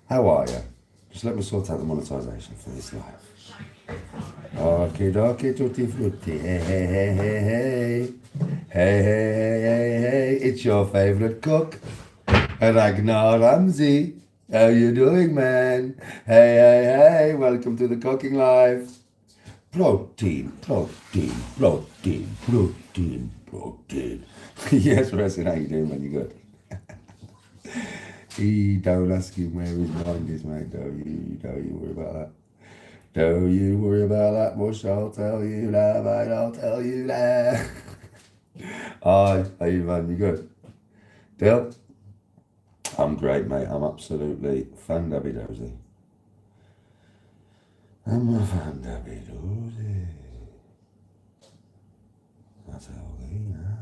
How are you? Just let me sort out the monetisation for this life. Okie dokie tutti frutti. Hey, hey, hey, hey, hey. Hey, hey, hey, hey. It's your favourite cook, Ragnar Ramsey. How you doing, man? Hey, hey, hey. Welcome to the cooking life. Protein, protein, protein, protein, protein. Yes, Resin, how you doing, man? You good? Don't ask him where his mind is, mate. Don't you worry about that. Don't you worry about that, mush. I'll tell you that, mate. I'll tell you that. Hi, how you, man? You good? Dale? I'm great, mate. I'm absolutely fan-dabby-dozy. I'm a fan-dabby-dozy. That's how they are.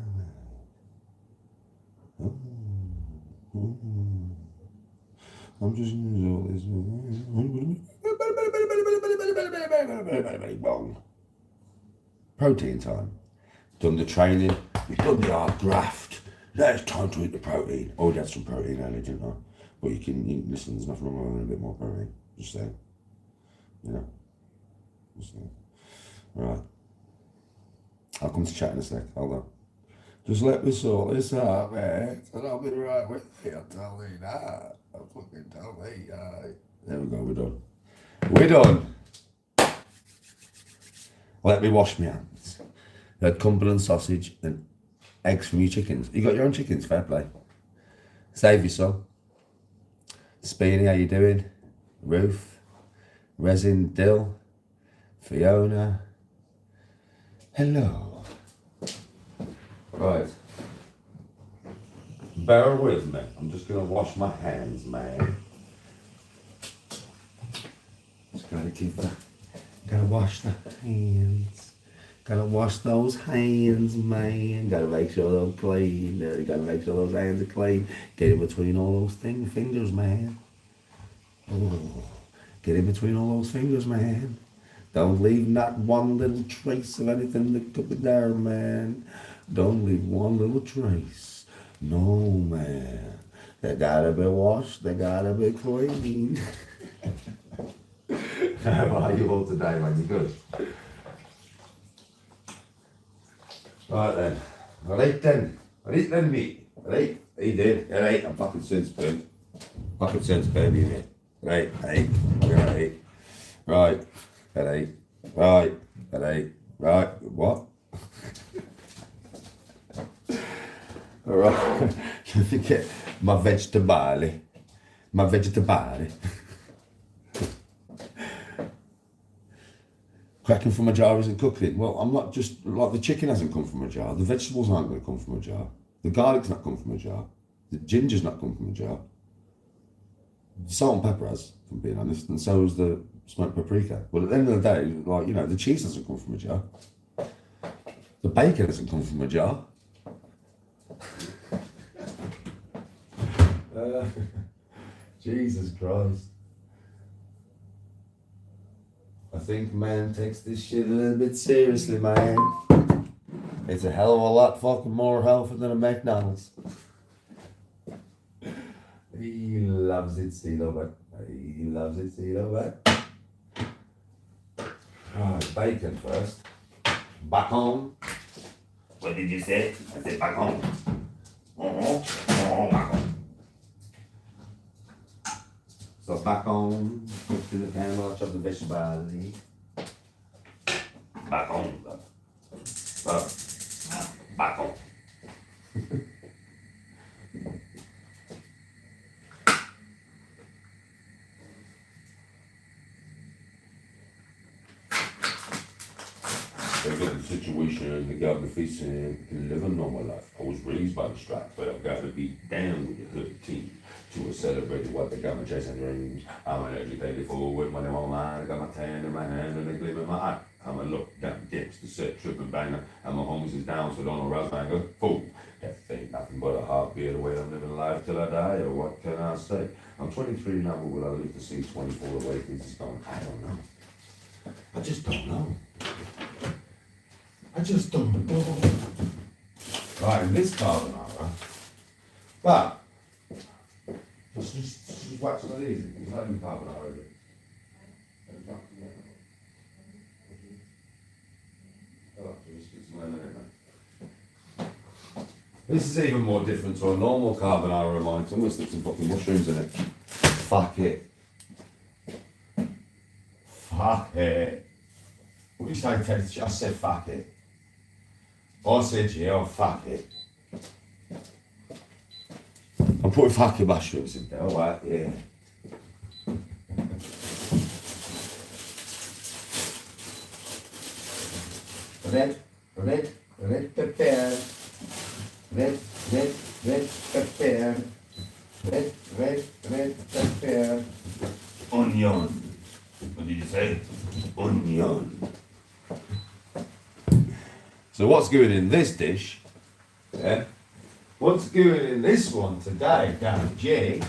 I'm just gonna do all this. Protein time. Done the training. You've done the hard graft. Now it's time to eat the protein. Oh, had some protein earlier, didn't I? But you can listen. There's nothing wrong with having a bit more protein. Just saying. You know. Just saying. All right. I'll come to chat in a sec. Hold on. Just let me sort this out, man. And I'll be right with you. I'll tell you that. I'll fucking tell me. There we go. We're done. We're done. Let me wash my hands. You had Cumberland sausage and eggs from your chickens. You got your own chickens, fair play. Save you some. Speedy, how you doing? Ruth, Resin, Dill, Fiona. Hello. Right. Bear with me. I'm just gonna wash my hands, man. Just gotta keep that. Gotta wash the hands. Gotta wash those hands, man. Gotta make sure they're clean. Gotta make sure those hands are clean. Get in between all those fingers, man. Oh, get in between all those fingers, man. Don't leave not one little trace of anything that could be there, man. Don't leave one little trace. No, man. They gotta be washed. They gotta be clean. How are you all today, man? You good? Right then. Right then. Right then, mate. Right. He did. Right. I'm fucking soon spoon. Fucking soon spoon, you mate. Right. Right. Right. Right. Right. Right. Right. Right. What? Alright. You forget my vegetable. My vegetable. Cracking from a jar isn't cooking. Well, I'm not just like the chicken hasn't come from a jar. The vegetables aren't going to come from a jar. The garlic's not come from a jar. The ginger's not come from a jar. The salt and pepper has, if I'm being honest, and so has the smoked paprika. But at the end of the day, like, you know, the cheese doesn't come from a jar. The bacon doesn't come from a jar. Jesus Christ. I think man takes this shit a little bit seriously, man. It's a hell of a lot fucking more healthy than a McDonald's. He loves it, CeeLo, but he loves it, CeeLo, but. Right, bacon first. Back home. What did you say? I said back home. Back home. So back on, cooked in the pan while I chop the vegetables. Back on. Back on. I got the situation, the guy with the face saying, can live a normal life. I was raised by the strap, but I've got to be down with the hood team to celebrate what they got me chasing dreams. I'm an educated fool with money online. I got my tan in my hand and a gleam in my eye. I'm a look down dicks to set tripping banger. And my homies is down, so don't arouse banger. Fool. That ain't nothing but a heartbeat away. I'm living life till I die, or what can I say? I'm 23 now, but will I live to see 24 away? Things is gone. I don't know. I just don't know. I just don't know. Right, in this carbonara. But Just wax on these. There's no carbonara over it. This is even more different to a normal carbonara of mine. It's almost got some fucking mushrooms in it. Fuck it. Fuck it. What did you say, Ted? I said fuck it. I said, yeah, fuck it. I'm putting fucking mushrooms in there, alright, yeah. Red pepper. Red pepper. Red pepper. Onion. What did you say? Onion. So what's going in this dish? Yeah. What's going in this one today, Danny G?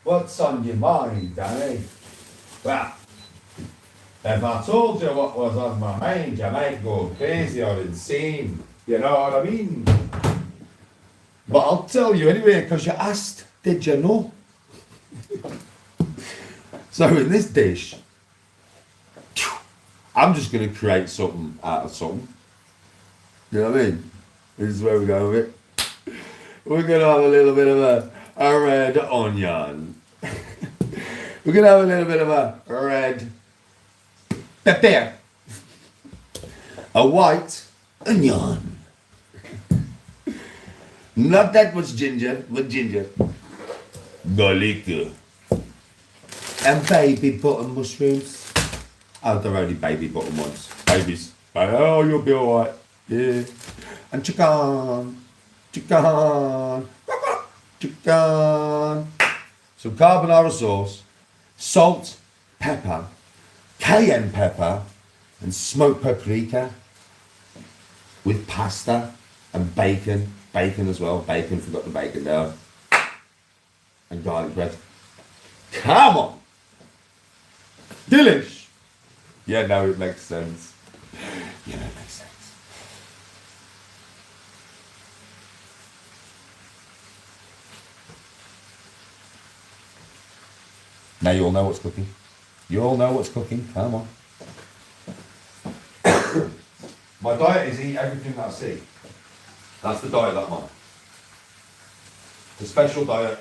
What's on your mind, Danny? Well, if I told you what was on my mind, you might go crazy or insane. You know what I mean? But I'll tell you anyway, because you asked, did you know? So in this dish, I'm just going to create something out of something. You know what I mean? This is where we go with it. We're going to have a little bit of a red onion. We're going to have a little bit of a red pepper. A white onion. Not that much ginger, but ginger. Garlic. And baby bottom mushrooms. Oh, they're only baby bottom ones. Babies. Oh, you'll be alright. Yeah. And chicken. Chicken. Chicken. Some carbonara sauce. Salt. Pepper. Cayenne pepper. And smoked paprika. With pasta. And bacon. Bacon as well. Bacon. Forgot the bacon there. And garlic bread. Come on. Delish. Yeah, no, it makes sense. Yeah, it makes sense. Now you all know what's cooking. You all know what's cooking. Come on. My diet is eat everything that I see. That's the diet that I'm on. It's a special diet.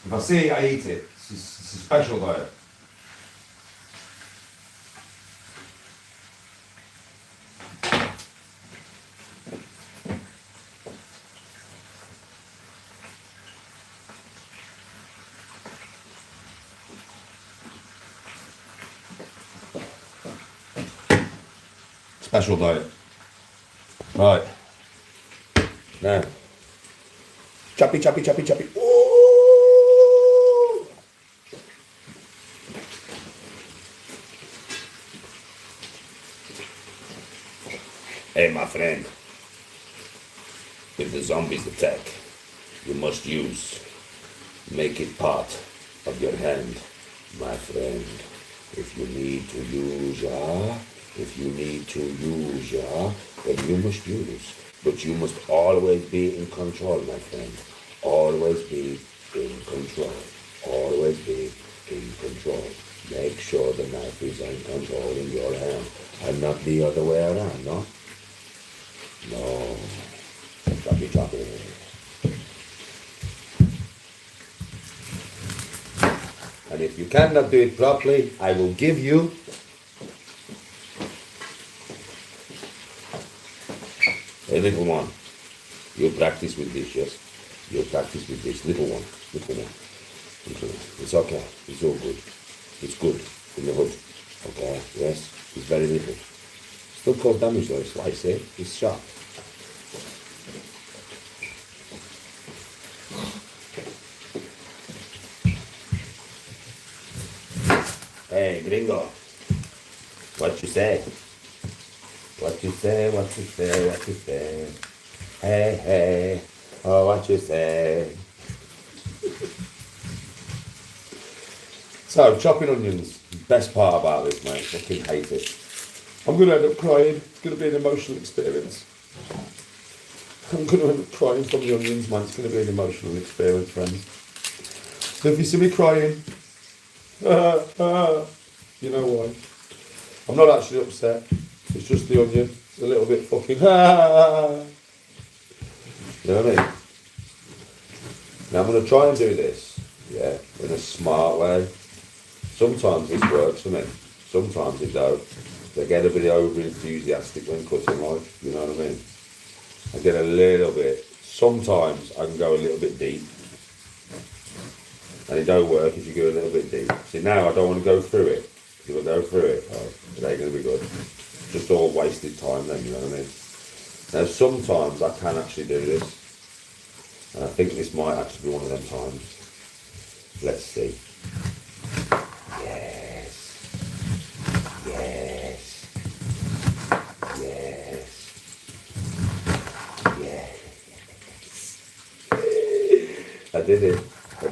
If I see it, I eat it. It's a special diet. Special diet. Right. Now. Choppy, choppy, choppy, choppy. Ooh. Hey, my friend. If the zombies attack, you must make it part of your hand, my friend. If you need to use then you must use. But you must always be in control, my friend. Always be in control. Always be in control. Make sure the knife is in control in your hand and not the other way around, no? No. Choppy, choppy. And if you cannot do it properly, I will give you a little one. You practice with this, yes? You practice with this. Little one. Little one. Little one. It's okay. It's all good. It's good in the hood. Okay, yes? It's very little. Still cause damage though, it's like I say. It's sharp. Hey, gringo. What you say? What you say, what you say, what you say? Hey, hey, oh, what you say? So, chopping onions, best part about this, mate. Fucking hate it. I'm going to end up crying. It's going to be an emotional experience. I'm going to end up crying from the onions, man. It's going to be an emotional experience, friends. So if you see me crying, you know why. I'm not actually upset. It's just the onion. It's a little bit fucking. You know what I mean? Now I'm going to try and do this, yeah, in a smart way. Sometimes this works for me. Sometimes it don't. I get a bit over enthusiastic when cutting, like, you know what I mean? I get a little bit. Sometimes I can go a little bit deep. And it don't work if you go a little bit deep. See, now I don't want to go through it. If I go through it, it ain't going to be good. Just all wasted time then, you know what I mean? Now sometimes I can actually do this. And I think this might actually be one of them times. Let's see. Yes. Yes. Yes. Yes. I did it. I'm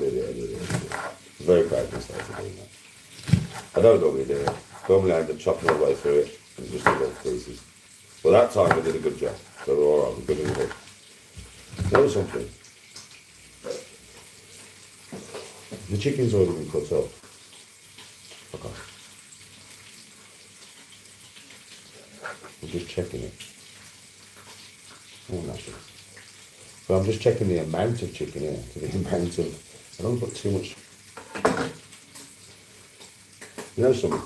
very proud of myself for doing that. I don't normally do it. Normally I end up chopping all the way through it and just do little pieces. But that time I did a good job. So alright, I'm good at it. You know something? The chicken's already been cut up. Okay. I'm just checking it. Oh, nothing. But I'm just checking the amount of chicken here, to the amount of. I don't put too much. You know something?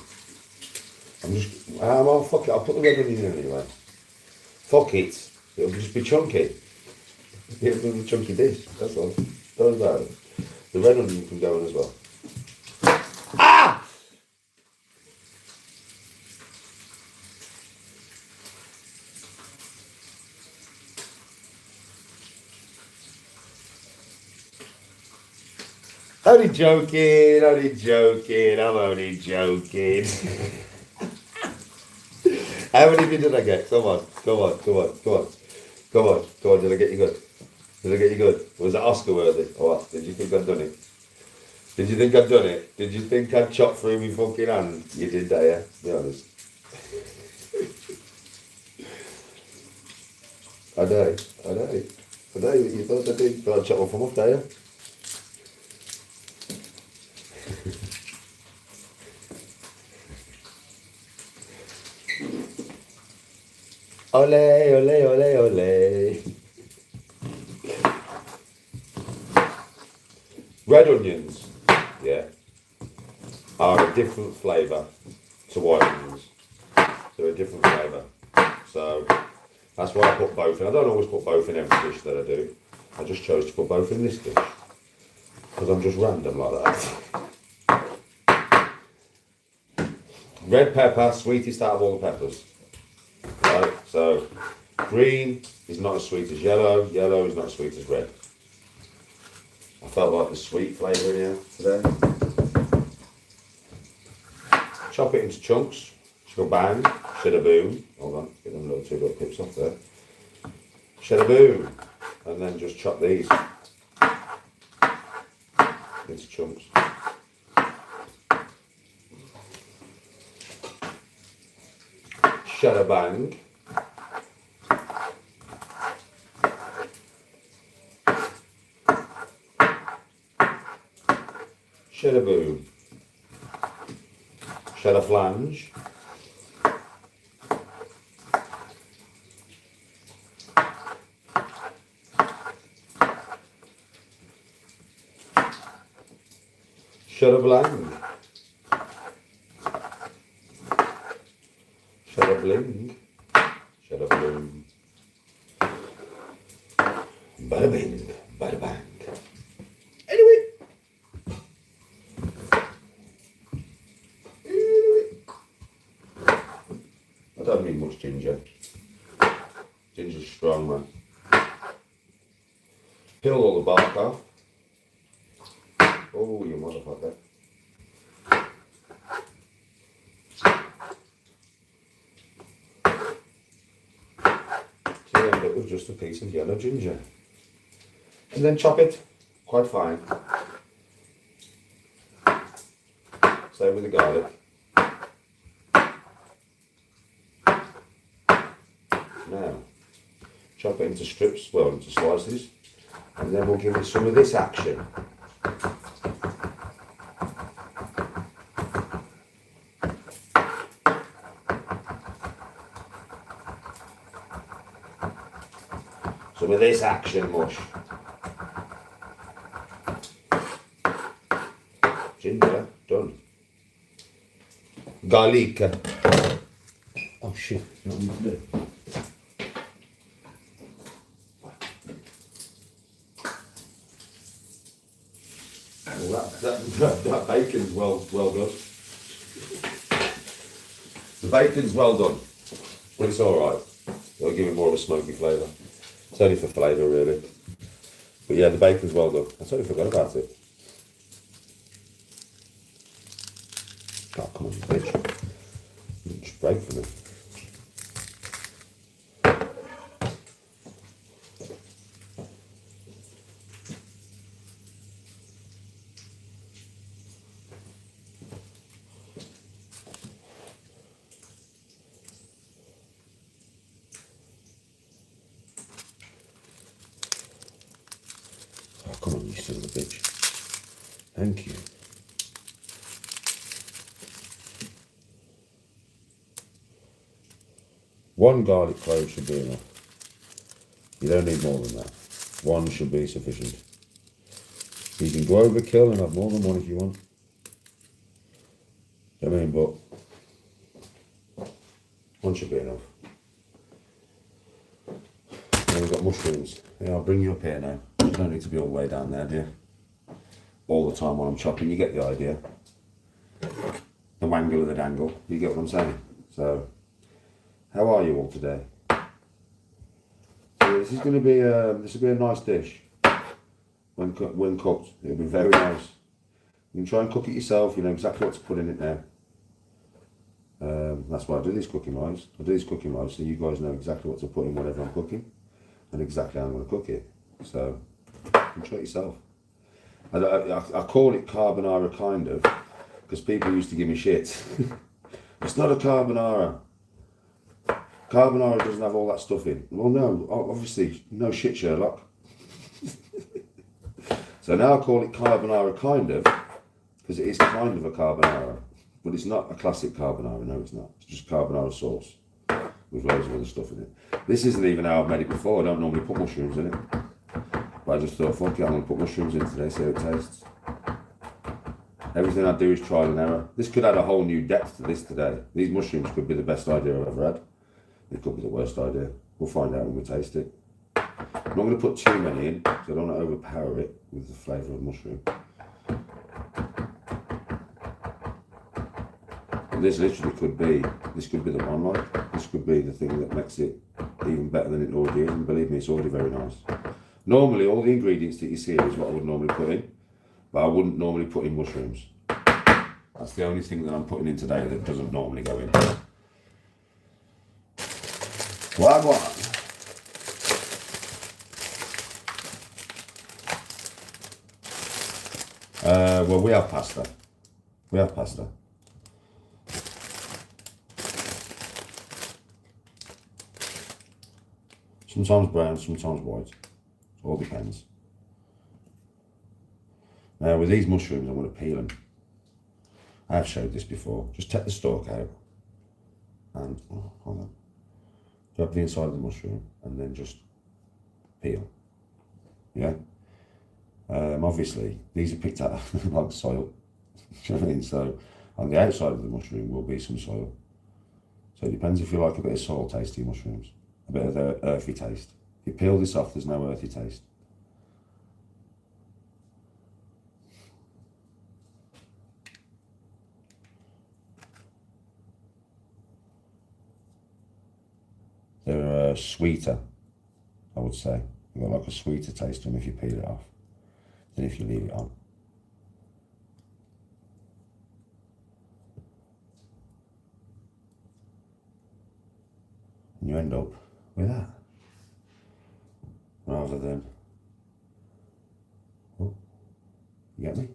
Oh, fuck it, I'll put the red onion in anyway. Fuck it. It'll just be chunky. It'll be a chunky dish, that's all. Don't worry about it. The red onion can go in as well. Ah! Only joking, I'm only joking. How many did I get? Come on, did I get you good? Did I get you good? Was it Oscar worthy? Or what? Did you think I'd done it? Did you think I'd done it? Did you think I'd chopped through my fucking hand? You did that, yeah? Be honest. I know. You thought I did. Thought I'd chop one from off there. Ole, ole, ole, ole. Red onions, yeah, are a different flavour to white onions. They're a different flavour. So that's why I put both in. I don't always put both in every dish that I do. I just chose to put both in this dish. Because I'm just random like that. Red pepper, sweetest out of all the peppers. Right, so green is not as sweet as yellow, yellow is not as sweet as red. I felt like the sweet flavour in here today. Chop it into chunks, go bang, shada boom. Hold on, get them little two little pips off there. Shada boom, and then just chop these into chunks. Shada bang. Shada boom. Shada flange. Shada blang. Shada bling. Shada bloom. Bada bing. Bada bang. Anyway. I don't need much ginger. Ginger's strong, man. Peel all the bark off. Oh, you motherfucker. So you end up with just a piece of yellow ginger. And then chop it quite fine. Same with the garlic. Now, chop it into strips, well, into slices, and then we'll give it some of this action. Some of this action, mush. Ginger, done. Garlic. Oh shit, not what to do. That bacon's well done. The bacon's well done, but it's all right. It'll give it more of a smoky flavour. It's only for flavour, really. But yeah, the bacon's well done. I totally forgot about it. Oh, come on, you bitch. Just break for me. Oh, come on, you son of a bitch. Thank you. One garlic clove should be enough. You don't need more than that. One should be sufficient. You can go overkill and have more than one if you want. I mean, but one should be enough. Then we've got mushrooms. Yeah, I'll bring you up here now. You don't need to be all the way down there, do you? All the time while I'm chopping, you get the idea. The wangle of the dangle. You get what I'm saying? So, how are you all today? So this is going to be a nice dish. When cooked, it'll be very nice. You can try and cook it yourself. You know exactly what to put in it now. That's why I do these cooking lives. I do these cooking lives so you guys know exactly what to put in whatever I'm cooking, and exactly how I'm going to cook it. So you can try it yourself. I call it carbonara kind of, because people used to give me shit. It's not a carbonara. Carbonara doesn't have all that stuff in. Well, no, obviously, no shit, Sherlock. So now I call it carbonara kind of, because it is kind of a carbonara. But it's not a classic carbonara, no it's not. It's just carbonara sauce with loads of other stuff in it. This isn't even how I've made it before. I don't normally put mushrooms in it. But I just thought, fuck it, I'm going to put mushrooms in today, see how it tastes. Everything I do is trial and error. This could add a whole new depth to this today. These mushrooms could be the best idea I've ever had. It could be the worst idea. We'll find out when we taste it. I'm not going to put too many in, because I don't want to overpower it with the flavour of mushroom. And this literally could be the one, like. This could be the thing that makes it even better than it already is, and believe me, it's already very nice. Normally, all the ingredients that you see here is what I would normally put in, but I wouldn't normally put in mushrooms. That's the only thing that I'm putting in today that doesn't normally go in. Wagwan. Well, we have pasta. We have pasta. Sometimes brown, sometimes white. It all depends. Now with these mushrooms, I'm going to peel them. I have showed this before. Just take the stalk out and hold on. Grab the inside of the mushroom and then just peel. Yeah. Obviously, these are picked out like soil. Do you know what I mean? So on the outside of the mushroom will be some soil. So it depends if you like a bit of soil taste to your mushrooms, a bit of the earthy taste. If you peel this off, there's no earthy taste. They're sweeter, I would say. You've got like a sweeter taste to them if you peel it off than if you leave it on. And you end up with that. Rather than, oh, you get me?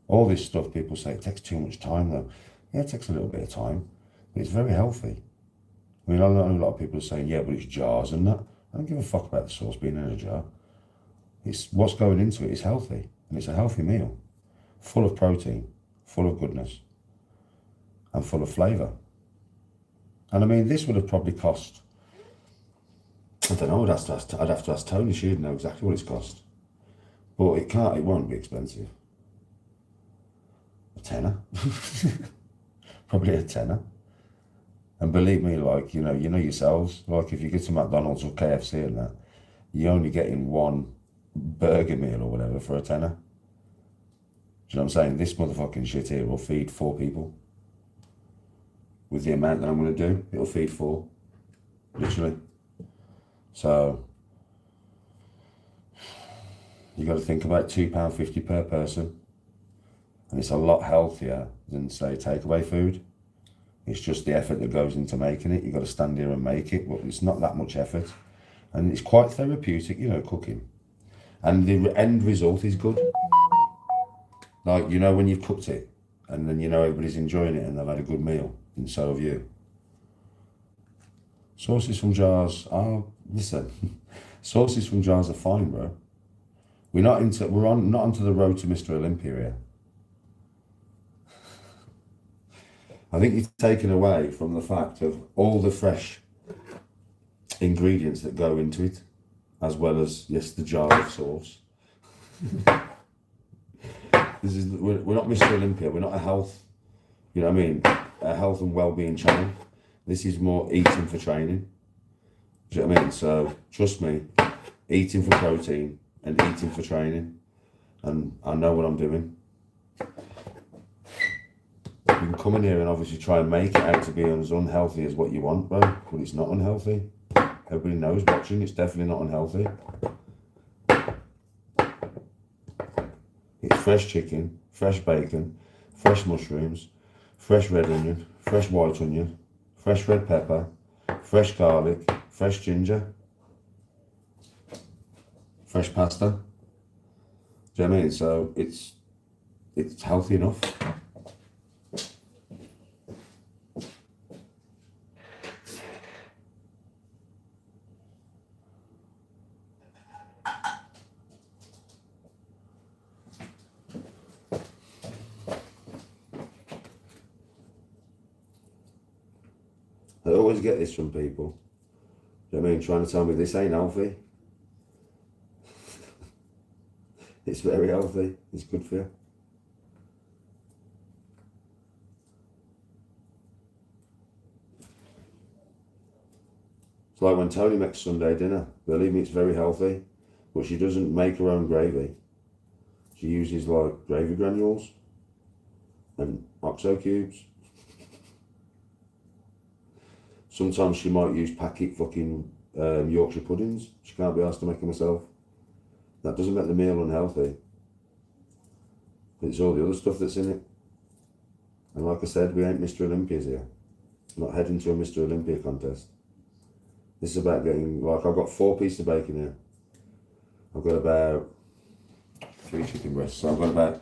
All this stuff, people say it takes too much time though. Yeah, it takes a little bit of time. but it's very healthy. I mean, I know a lot of people are saying, yeah, but it's jars and that. I don't give a fuck about the sauce being in a jar. It's what's going into it is healthy, and it's a healthy meal, full of protein, full of goodness, and full of flavour. And I mean, this would have probably cost, I don't know, I'd have to ask Tony, she'd know exactly what it's cost. But it won't be expensive. A tenner. Probably a tenner. And believe me, like, you know yourselves, like if you get to McDonald's or KFC and that, you're only getting one burger meal or whatever for a tenner. Do you know what I'm saying? This motherfucking shit here will feed 4 people. With the amount that I'm going to do, it'll feed 4. Literally. So, you got to think about £2.50 per person. And it's a lot healthier than, say, takeaway food. It's just the effort that goes into making it. You've got to stand here and make it, but it's not that much effort. And it's quite therapeutic, cooking. And the end result is good. Like, when you've cooked it, and then everybody's enjoying it and they've had a good meal, and so have you. Sauces from jars are, listen, sauces from jars are fine, bro. We're not onto the road to Mr. Olympia here. I think you've taken away from the fact of all the fresh ingredients that go into it, as well as, yes, the jar of sauce. We're not Mr. Olympia, we're not a health, a health and well-being channel. This is more eating for training. Do you know what I mean? So, trust me, eating for protein and eating for training. And I know what I'm doing. You can come in here and obviously try and make it out to be as unhealthy as what you want, bro, but it's not unhealthy. Everybody knows watching, it's definitely not unhealthy. It's fresh chicken, fresh bacon, fresh mushrooms, fresh red onion, fresh white onion, fresh red pepper, fresh garlic, fresh ginger, fresh pasta. Do you know what I mean? So it's healthy enough. I always get this from people. Do you know what I mean? Trying to tell me this ain't healthy. It's very healthy. It's good for you. It's like when Tony makes Sunday dinner. Believe me, it's very healthy. But she doesn't make her own gravy. She uses like gravy granules and OXO cubes. Sometimes she might use packet fucking Yorkshire puddings. She can't be asked to make them herself. That doesn't make the meal unhealthy. It's all the other stuff that's in it. And like I said, we ain't Mr. Olympias here. We're not heading to a Mr. Olympia contest. This is about getting, like, I've got 4 pieces of bacon here. I've got about 3 chicken breasts. So I've got about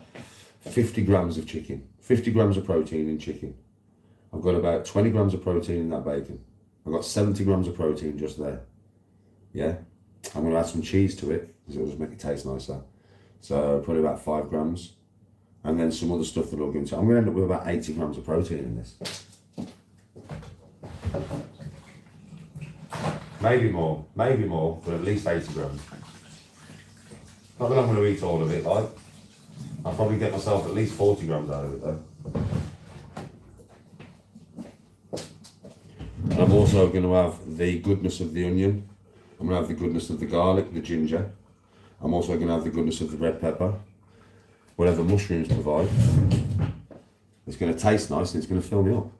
50 grams of chicken. 50 grams of protein in chicken. I've got about 20 grams of protein in that bacon. I've got 70 grams of protein just there. Yeah? I'm going to add some cheese to it, because it'll just make it taste nicer. So probably about 5 grams. And then some other stuff that I'll go into. I'm going to end up with about 80 grams of protein in this. Maybe more, but at least 80 grams. Not that I'm going to eat all of it, like. I'll probably get myself at least 40 grams out of it, though. And I'm also going to have the goodness of the onion. I'm going to have the goodness of the garlic, the ginger. I'm also going to have the goodness of the red pepper. Whatever mushrooms provide. It's going to taste nice and it's going to fill me up.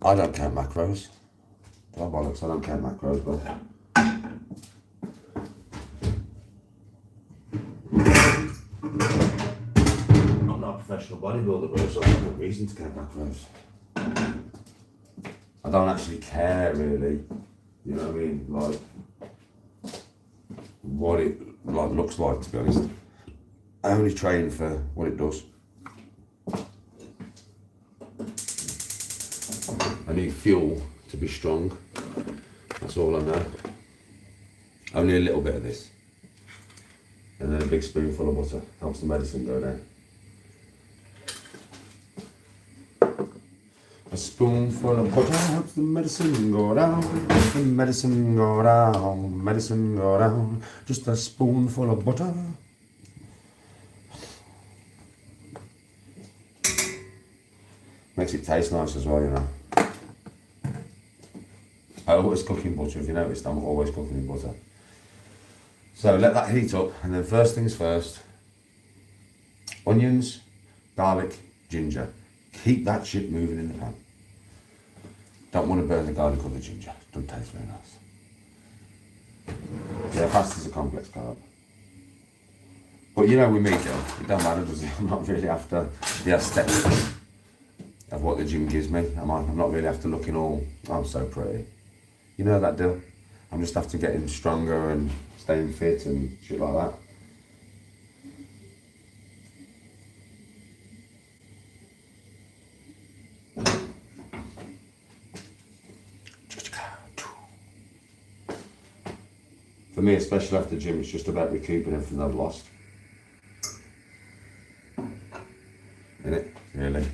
I don't count macros. Oh bollocks, I don't count macros, but I'm not a professional bodybuilder, bro, so I've no reason to count macros. I don't actually care, really. You know what I mean? Like, what it looks like, to be honest. only train for what it does. I need fuel to be strong. That's all I know. Only a little bit of this. And then a big spoonful of butter. Helps the medicine go down. A spoonful of butter helps the medicine go down. The medicine go down. Medicine go down. Just a spoonful of butter. Makes it taste nice as well, you know. I always cook in butter. If you noticed, I'm always cooking in butter. So let that heat up, and then first things first. Onions, garlic, ginger. Keep that shit moving in the pan. Don't want to burn the garlic or the ginger. Doesn't taste very nice. Yeah, pasta's a complex carb. But you know with me, Joe, it don't matter, does it? I'm not really after the aesthetic of what the gym gives me. I'm not really after looking all, oh, I'm so pretty. You know that deal? I'm just after getting stronger and staying fit and shit like that. For me, especially after the gym, it's just about recouping everything I've lost. Innit? Really?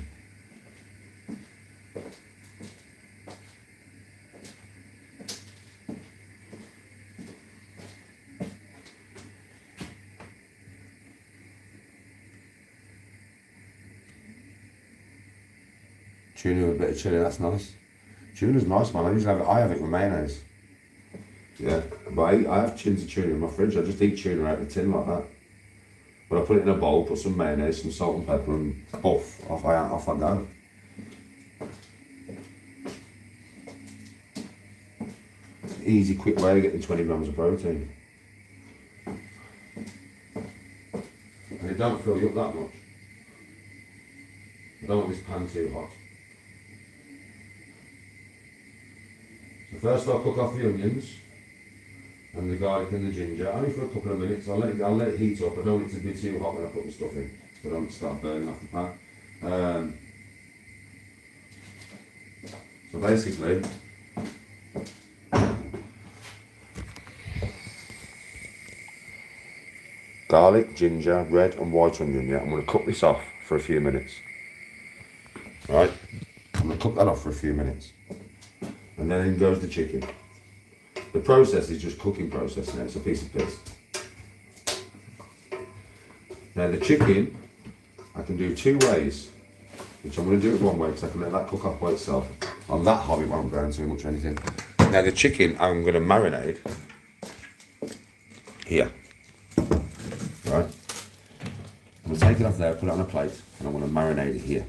Tuna with a bit of chilli, that's nice. Tuna's nice, man. I have it with mayonnaise. Yeah, but I have tins of tuna in my fridge. I just eat tuna out of the tin like that. But I put it in a bowl, put some mayonnaise, some salt and pepper, and off I go. Easy, quick way of getting 20 grams of protein. And it don't fill you up that much. I don't want this pan too hot. So first I'll cook off the onions and the garlic and the ginger, only for a couple of minutes. I'll let it heat up. I don't want it to be too hot when I put the stuff in, so I don't start burning off the pan. So basically, garlic, ginger, red and white onion, yeah. I'm going to cook this off for a few minutes. Right? I'm going to cook that off for a few minutes. And then in goes the chicken. The process is just cooking process now, it's a piece of piss. Now the chicken, I can do two ways, which I'm going to do it one way because I can let that cook off by itself. On that hob it won't burn too much or anything. Now the chicken I'm going to marinate here. Right? I'm going to take it off there, put it on a plate, and I'm going to marinate it here.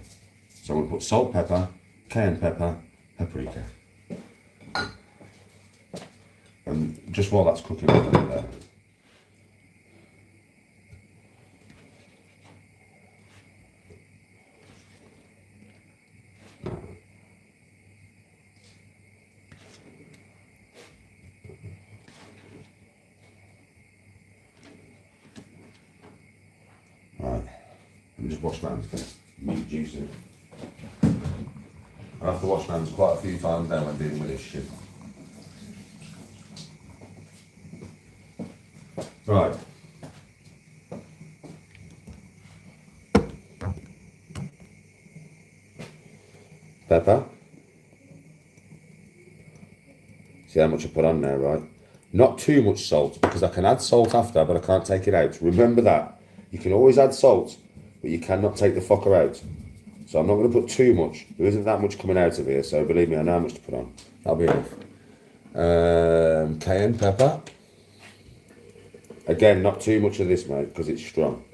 So I'm going to put salt, pepper, cayenne pepper, paprika. And just while that's cooking, I'll put it there. Right, and just wash my hands because meat juice in it. I have to wash my hands quite a few times now when dealing with this shit. Right. Pepper. See how much I put on there, right? Not too much salt, because I can add salt after, but I can't take it out. Remember that. You can always add salt, but you cannot take the fucker out. So I'm not going to put too much. There isn't that much coming out of here, so believe me, I know how much to put on. That'll be enough. Cayenne pepper. Again, not too much of this, mate, because it's strong.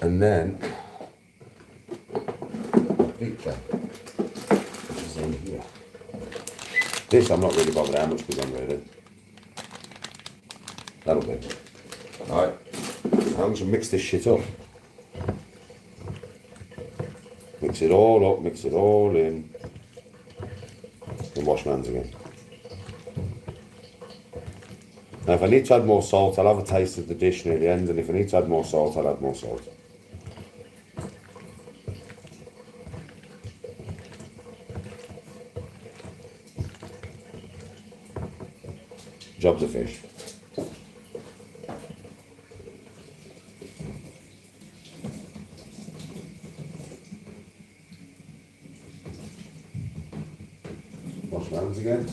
And then, paprika, which is in here. This I'm not really bothered how much goes on, really. That'll do. Right, so I'm just mix this shit up. Mix it all up, mix it all in. And wash my hands again. Now, if I need to add more salt, I'll have a taste of the dish near the end, and if I need to add more salt, I'll add more salt. Job's a fish. Wash my hands again.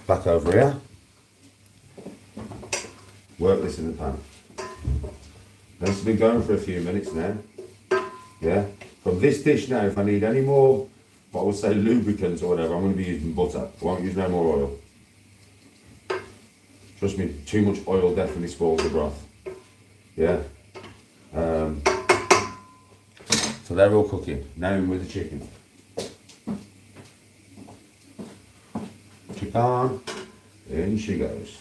Back over here. Work this in the pan. This has been going for a few minutes now. Yeah. From this dish now, if I need any more, what I would say lubricants or whatever, I'm going to be using butter. I won't use no more oil. Trust me, too much oil definitely spoils the broth. Yeah. So they're all cooking. Now in with the chicken. Chicken. In she goes.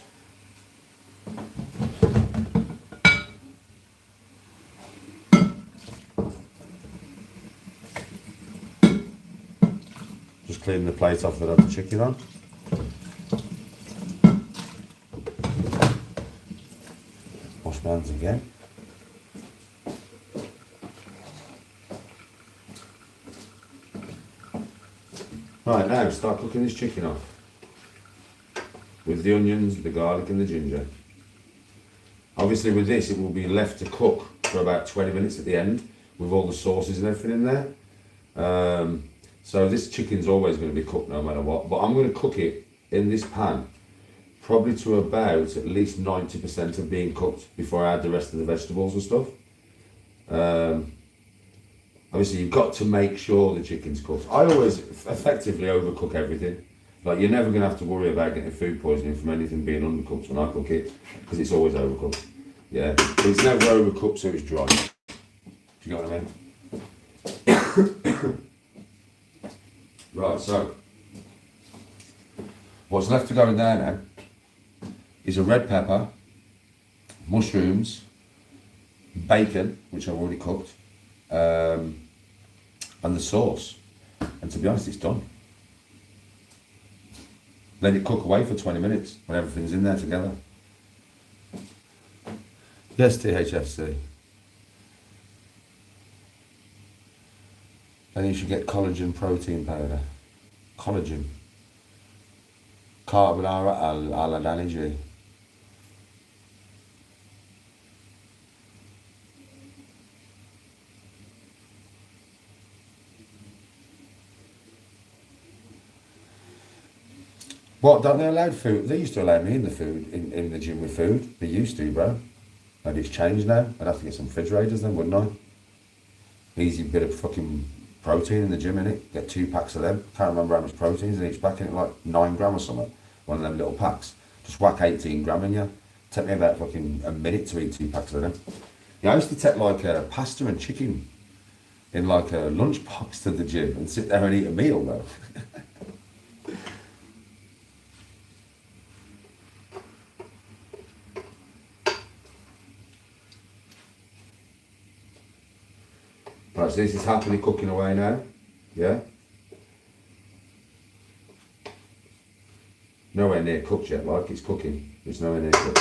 Just cleaning the plate off that I have the chicken on. Wash my hands again. Right, now start cooking this chicken off. With the onions, the garlic and the ginger. Obviously with this it will be left to cook for about 20 minutes at the end with all the sauces and everything in there. So this chicken's always going to be cooked no matter what, but I'm going to cook it in this pan probably to about at least 90% of being cooked before I add the rest of the vegetables and stuff. Obviously you've got to make sure the chicken's cooked. I always effectively overcook everything. Like you're never going to have to worry about getting food poisoning from anything being undercooked when I cook it, because it's always overcooked. Yeah, but it's never overcooked so it's dry. Do you know what I mean? Right, so what's left to go in there now is a red pepper, mushrooms, bacon, which I've already cooked, and the sauce. And to be honest, it's done. Let it cook away for 20 minutes when everything's in there together. Yes, THFC. Then you should get collagen protein powder. Collagen. Carbanara alla Danny. What, don't they allow food? They used to allow me in the food, in the gym with food. They used to, bro. Maybe it's changed now. I'd have to get some refrigerators then, wouldn't I? Easy bit of fucking protein in the gym, innit? Get 2 packs of them. Can't remember how much protein's in each pack, innit? Like 9 gram or something. One of them little packs. Just whack 18 gram in you. Take me about fucking a minute to eat 2 packs of them. Yeah, I used to take like pasta and chicken in like a lunch box to the gym and sit there and eat a meal though. Right, so this is happily cooking away now, yeah? Nowhere near cooked yet, like it's cooking. It's nowhere near cooked.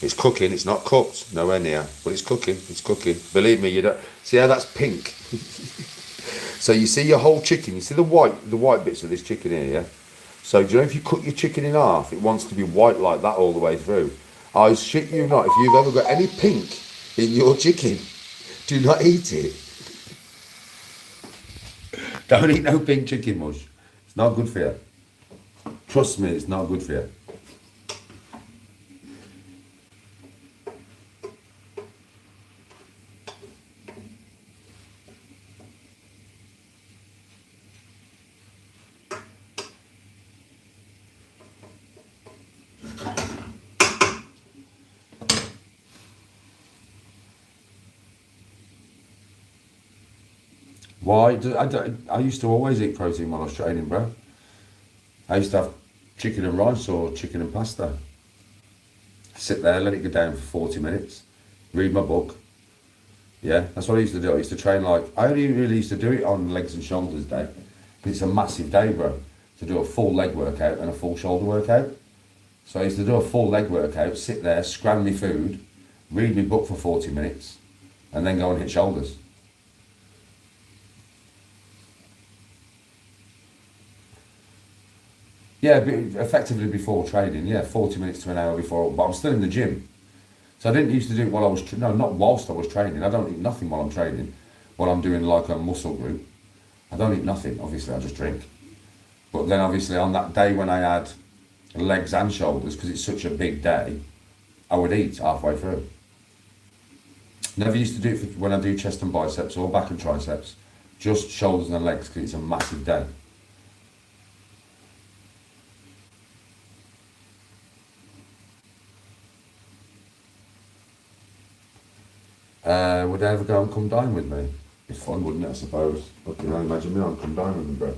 It's cooking, it's not cooked, nowhere near, but it's cooking, it's cooking. Believe me, you don't, see how that's pink? So you see your whole chicken, you see the white bits of this chicken here, yeah? So do you know if you cut your chicken in half, it wants to be white like that all the way through. I shit you not, if you've ever got any pink in your chicken, do not eat it. Don't eat no pink chicken mush. It's not good for you. Trust me, it's not good for you. Why? I used to always eat protein while I was training, bro. I used to have chicken and rice or chicken and pasta. Sit there, let it go down for 40 minutes, read my book. Yeah, that's what I used to do. I used to train like, I only really used to do it on legs and shoulders day. It's a massive day, bro, to do a full leg workout and a full shoulder workout. So I used to do a full leg workout, sit there, scram my food, read my book for 40 minutes, and then go and hit shoulders. Yeah, effectively before training, yeah, 40 minutes to an hour before, but I'm still in the gym. So I didn't used to do it while I was, no, not whilst I was training. I don't eat nothing while I'm training, while I'm doing like a muscle group. I don't eat nothing, obviously, I just drink. But then obviously on that day when I had legs and shoulders, because it's such a big day, I would eat halfway through. Never used to do it when I do chest and biceps or back and triceps, just shoulders and legs because it's a massive day. Would they ever go and come dine with me? It's fun, wouldn't it, I suppose? But, you know, imagine me on come dine with them, bro.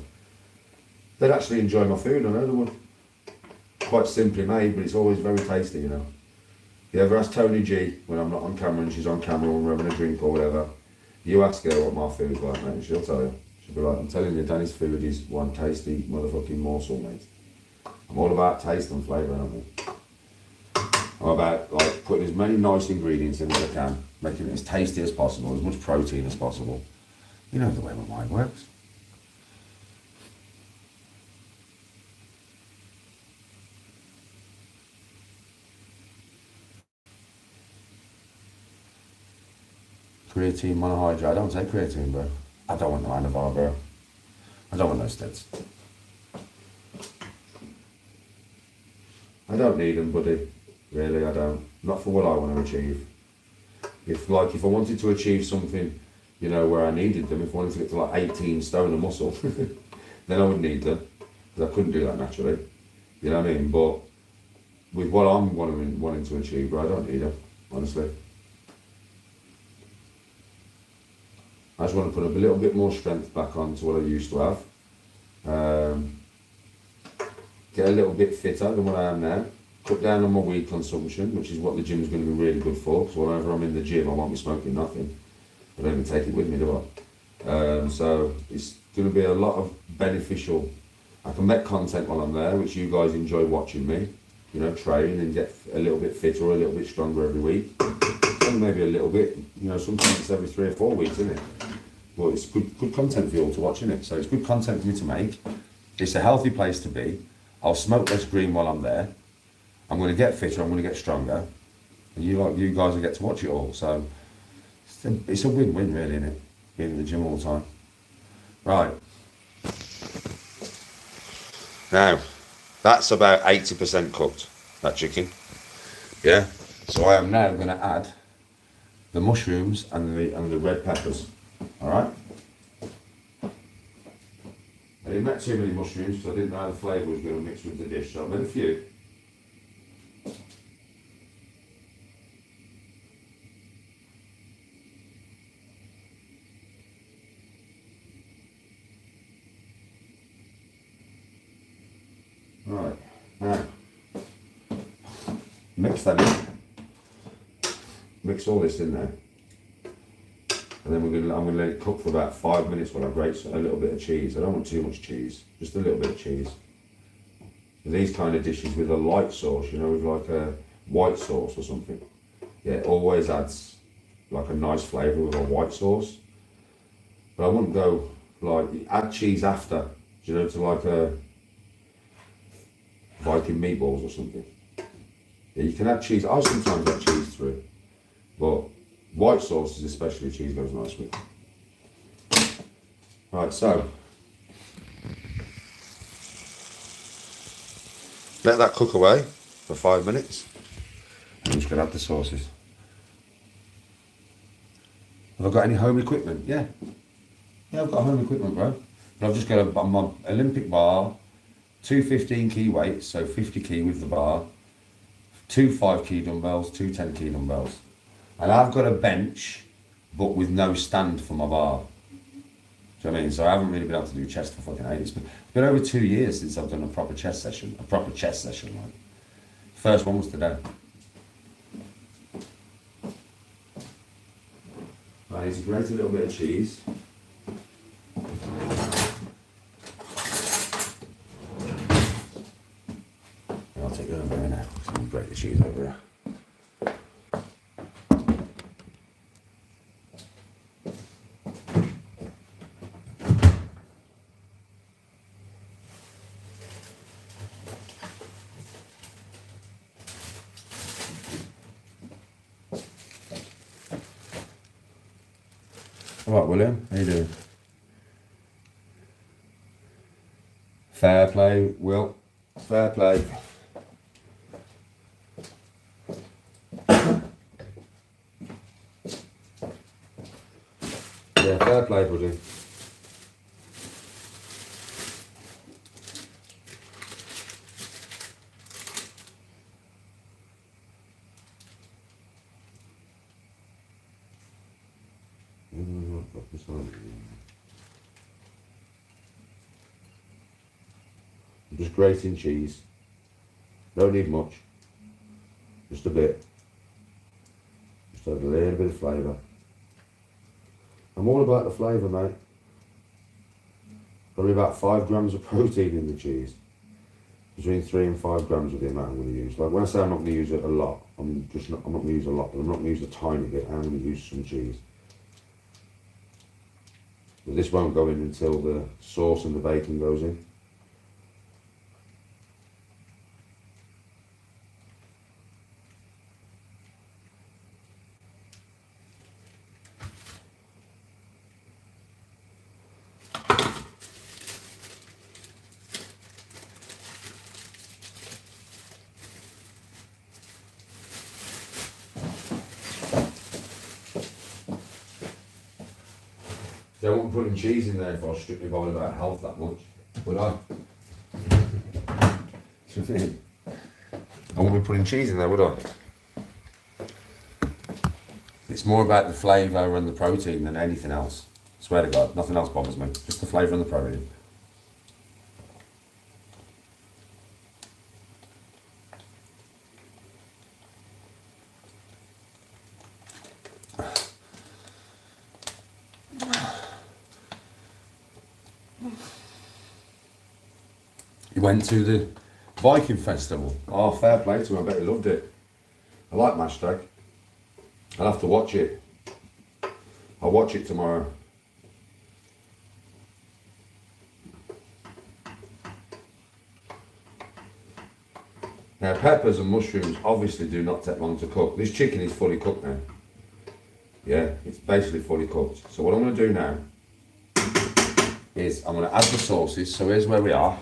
They'd actually enjoy my food, I know they would. Quite simply made, but it's always very tasty, you know. You ever ask Tony G, when I'm not on camera and she's on camera and we're having a drink or whatever, you ask her what my food's like, mate, and she'll tell you. She'll be like, I'm telling you, Danny's food is one tasty motherfucking morsel, mate. I'm all about taste and flavour, aren't I? I'm about like putting as many nice ingredients in as I can, making it as tasty as possible, as much protein as possible. You know the way my mind works. Creatine, monohydrate. I don't take creatine, bro. I don't want no anavar, bro. I don't want those steps. I don't need them, buddy. Really, I don't. Not for what I want to achieve. If I wanted to achieve something, you know, where I needed them, if I wanted to get to like 18 stone of muscle, then I would need them. Because I couldn't do that naturally. You know what I mean? But with what I'm wanting to achieve, bro, I don't need them, honestly. I just want to put a little bit more strength back on to what I used to have. Get a little bit fitter than what I am now. Cut down on my weed consumption, which is what the gym is going to be really good for, because whenever I'm in the gym, I won't be smoking nothing. I don't even take it with me, do I? So it's going to be a lot of beneficial. I can make content while I'm there, which you guys enjoy watching me, you know, train and get a little bit fitter or a little bit stronger every week. And maybe a little bit, you know, sometimes it's every 3 or 4 weeks, isn't it? But it's good content for you all to watch, isn't it? So it's good content for me to make. It's a healthy place to be. I'll smoke less green while I'm there. I'm going to get fitter, I'm going to get stronger. And you guys will get to watch it all. So it's a win-win, really, isn't it? Being in the gym all the time. Right. Now, that's about 80% cooked, that chicken. Yeah. So I am now going to add the mushrooms and the red peppers. All right. I didn't make too many mushrooms because I didn't know how the flavour was going to mix with the dish, so I made a few. Right, now, mix that in. Mix all this in there. And then I'm going to let it cook for about 5 minutes while I grate a little bit of cheese. I don't want too much cheese, just a little bit of cheese. These kind of dishes with a light sauce, you know, with like a white sauce or something. Yeah, it always adds like a nice flavour with a white sauce. But I wouldn't go like, add cheese after, you know, to like a Viking meatballs or something. Yeah, you can add cheese. I sometimes add cheese through, but white sauces, especially cheese, goes nice with. Right, so let that cook away for 5 minutes. I'm just gonna add the sauces. Have I got any home equipment? Yeah. Yeah, I've got home equipment, bro. But I've just got my Olympic bar, 2 15-key weights, so 50-key with the bar, 2 5-key dumbbells, 2 10-key dumbbells. And I've got a bench, but with no stand for my bar. Do you know what I mean? So I haven't really been able to do chest for fucking ages. It's been over 2 years since I've done a proper chest session. Like. First one was today. Right, need to grate a little bit of cheese. I'll take it over here now. So I'll grate the cheese over here. All right, William, how you doing? Fair play, Will. Fair play. Yeah, fair play, buddy. I'm just grating cheese. Don't need much. Just a bit. Just add a little bit of flavour. I'm all about the flavour, mate. Probably about 5 grams of protein in the cheese. Between 3 and 5 grams of the amount I'm going to use. Like when I say I'm not going to use it a lot, I'm not going to use a lot, but I'm not going to use a tiny bit. I'm going to use some cheese. But this won't go in until the sauce and the bacon goes in. I wouldn't put cheese in there if I was strictly bothered about health that much, would I? I wouldn't be putting cheese in there, would I? It's more about the flavour and the protein than anything else. I swear to God, nothing else bothers me. Just the flavour and the protein. He went to the Viking festival. Oh, fair play to him. I bet he loved it. I like Mashtag. I'll have to watch it. I'll watch it tomorrow. Now, peppers and mushrooms obviously do not take long to cook. This chicken is fully cooked now. Yeah, it's basically fully cooked. So what I'm going to do now is I'm going to add the sauces. So here's where we are.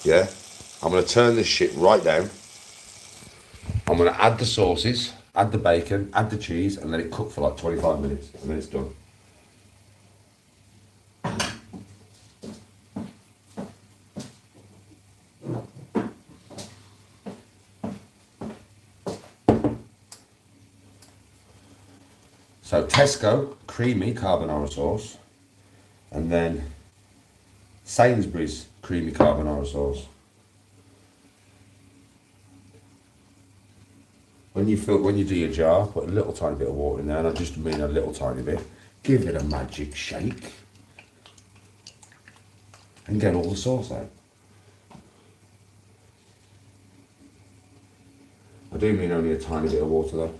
Yeah, I'm going to turn this shit right down. I'm going to add the sauces, add the bacon, add the cheese, and let it cook for like 25 minutes, and then it's done. So Tesco creamy carbonara sauce, and then Sainsbury's creamy carbonara sauce. When you do your jar, put a little tiny bit of water in there, and I just mean a little tiny bit. Give it a magic shake, and get all the sauce out. I do mean only a tiny bit of water though.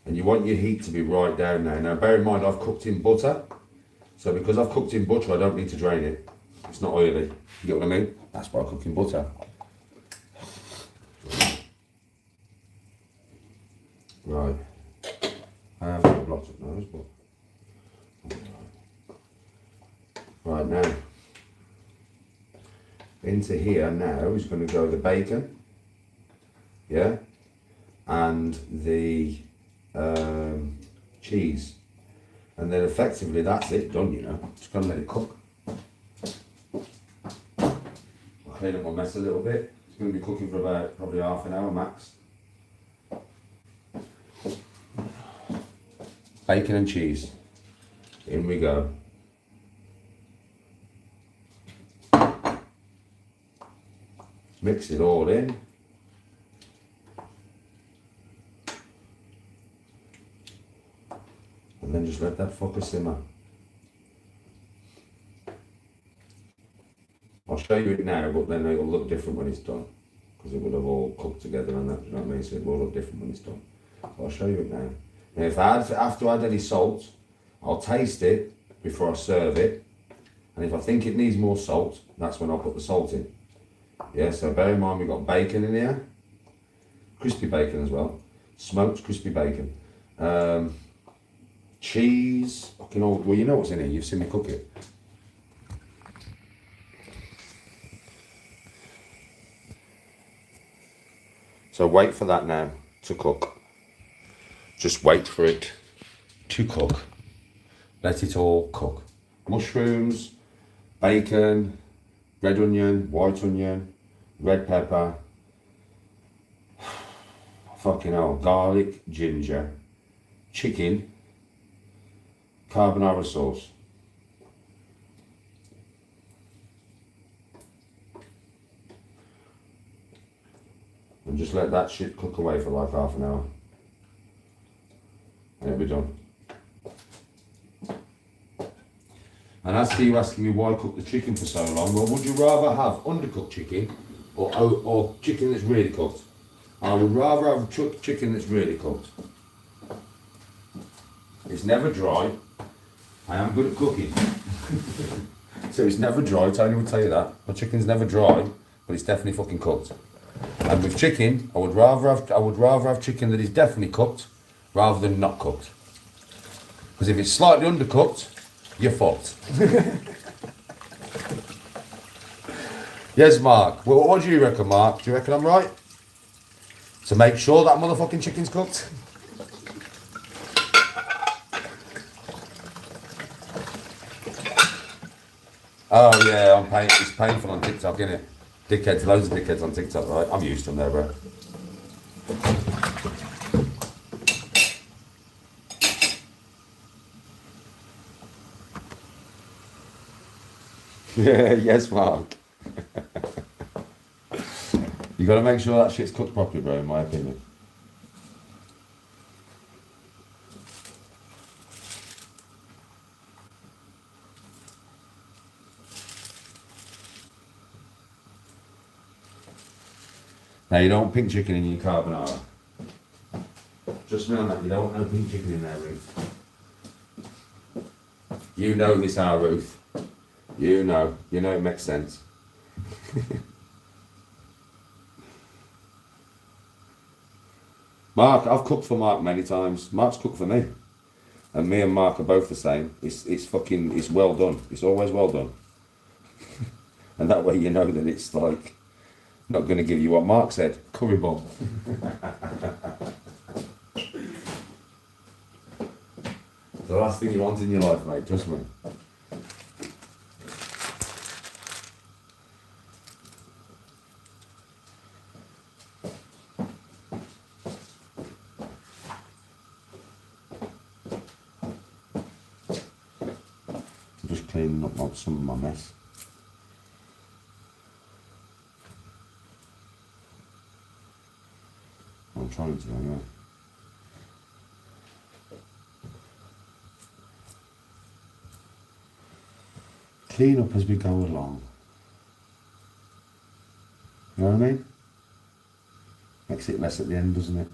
And you want your heat to be right down now. Now bear in mind I've cooked in butter. So because I've cooked in butter I don't need to drain it. It's not oily. You get what I mean? That's why I cook in butter. Right. I have got lots of those, but... Right now. Into here now is going to go the bacon. Yeah? And the cheese, and then effectively that's it, done, you know. Just gonna let it cook. I'll clean up my mess a little bit. It's gonna be cooking for about probably half an hour max. bacon and cheese. In we go. Mix it all in. And then just let that fucker simmer. I'll show you it now, but then it'll look different when it's done. Because it will have all cooked together and that, you know what I mean? So it will look different when it's done. But I'll show you it now. And if I have to add any salt, I'll taste it before I serve it. And if I think it needs more salt, that's when I'll put the salt in. Yeah, so bear in mind we've got bacon in here. Crispy bacon as well. Smoked crispy bacon. Cheese. Fucking old, well, you know what's in here. You've seen me cook it. So wait for that now to cook. Just wait for it to cook. Let it all cook. Mushrooms, bacon, red onion, white onion, red pepper, fucking hell, garlic, ginger, chicken, carbonara sauce. And just let that shit cook away for like half an hour. And it'll be done. And as to you asking me why cook the chicken for so long, well, would you rather have undercooked chicken or chicken that's really cooked? I would rather have chicken that's really cooked. It's never dry. I am good at cooking. So it's never dry, Tony would tell you that. My chicken's never dry, but it's definitely fucking cooked. And with chicken, I would rather have chicken that is definitely cooked rather than not cooked. Because if it's slightly undercooked, you're fucked. Yes, Mark. Well, what do you reckon, Mark? Do you reckon I'm right? So make sure that motherfucking chicken's cooked. Oh yeah, it's painful on TikTok, isn't it? Dickheads, loads of dickheads on TikTok, right? I'm used to them there, bro. Yeah, yes, Mark. You got to make sure that shit's cooked properly, bro, in my opinion. Now, you don't want pink chicken in your carbonara. Just know that, you don't want no pink chicken in there, Ruth. You know this, our Ruth. You know it makes sense. Mark, I've cooked for Mark many times. Mark's cooked for me. And me and Mark are both the same. It's well done. It's always well done. And that way you know that it's like, not going to give you what Mark said, curry bomb. The last thing you want in your life, mate, trust me. Just cleaning up some of my mess. I'm trying to anyway. Clean up as we go along. You know what I mean? Makes it less at the end, doesn't it?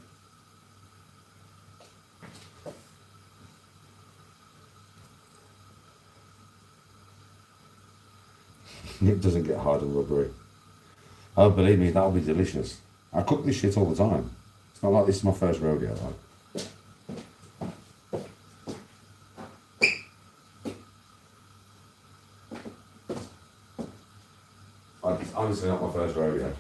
It doesn't get hard and rubbery. Oh, believe me, that'll be delicious. I cook this shit all the time. It's not like this is my first rodeo, like. It's honestly not my first rodeo.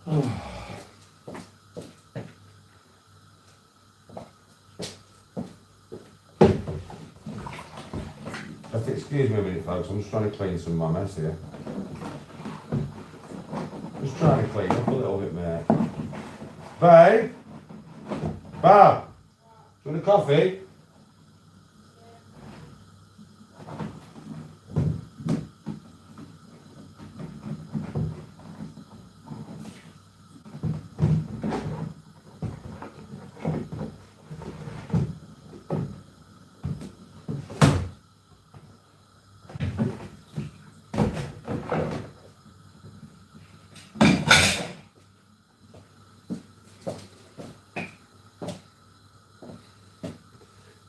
Just excuse me a minute, folks. I'm just trying to clean some of my mess here. Just trying to clean up a little bit, mate. Babe? Bob? Do you want a coffee?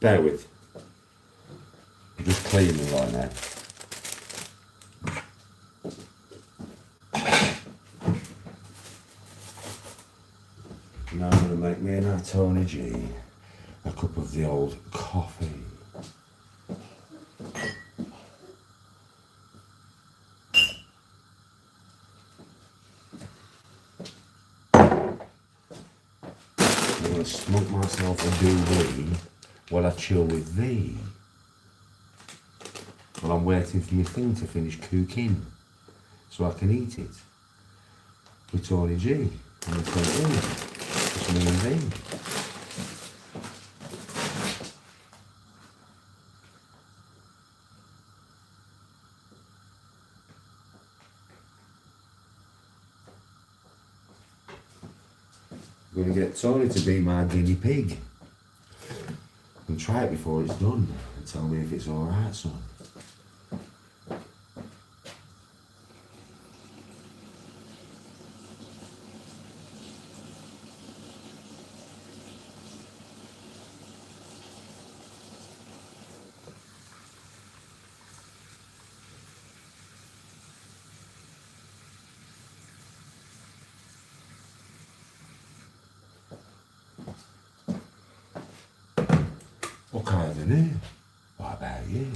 Bear with. I'm just cleaning right now. Now I'm going to make me and our Tony G a cup of the old coffee. I'm going to smoke myself a doobie while I chill with thee. While I'm waiting for my thing to finish cooking so I can eat it with Tony G and the front in. Just me and thee. I'm going to get Tony to be my guinea pig and try it before it's done and tell me if it's alright, son. What kind of new? What about you?